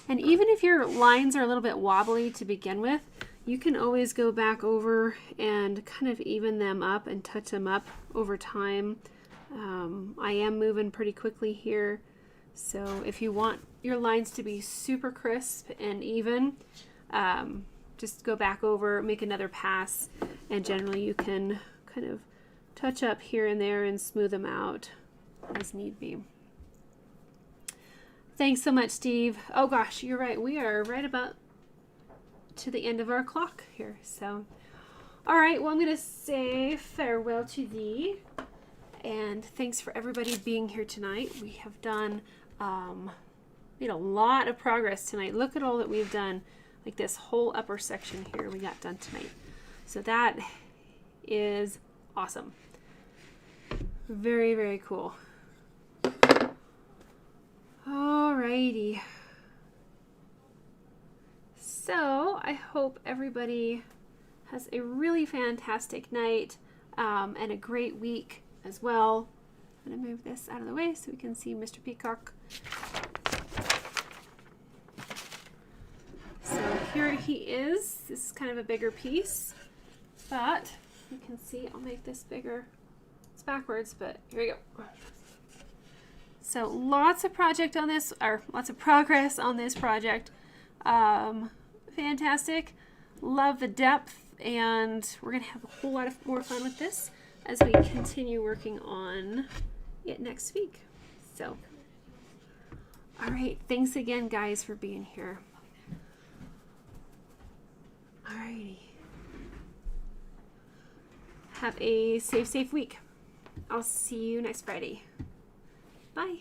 And even if your lines are a little bit wobbly to begin with, you can always go back over and kind of even them up and touch them up over time. I am moving pretty quickly here, so if you want your lines to be super crisp and even, just go back over, make another pass, and generally you can kind of touch up here and there and smooth them out as need be. Thanks so much, Steve. Oh gosh, you're right. We are right about to the end of our clock here. So, all right. Well, I'm going to say farewell to thee. And thanks for everybody being here tonight. We have done, made a lot of progress tonight. Look at all that we've done. Like this whole upper section here we got done tonight. So that is awesome. Very, very cool. Alrighty. So I hope everybody has a really fantastic night and a great week as well. I'm going to move this out of the way so we can see Mr. Peacock. So here he is. This is kind of a bigger piece, but you can see, I'll make this bigger. It's backwards, but here we go. So lots of project on this, or lots of progress on this project. Fantastic. Love the depth, and we're going to have a whole lot of more fun with this as we continue working on it next week. So, all right. Thanks again, guys, for being here. All righty. Have a safe week. I'll see you next Friday. Bye.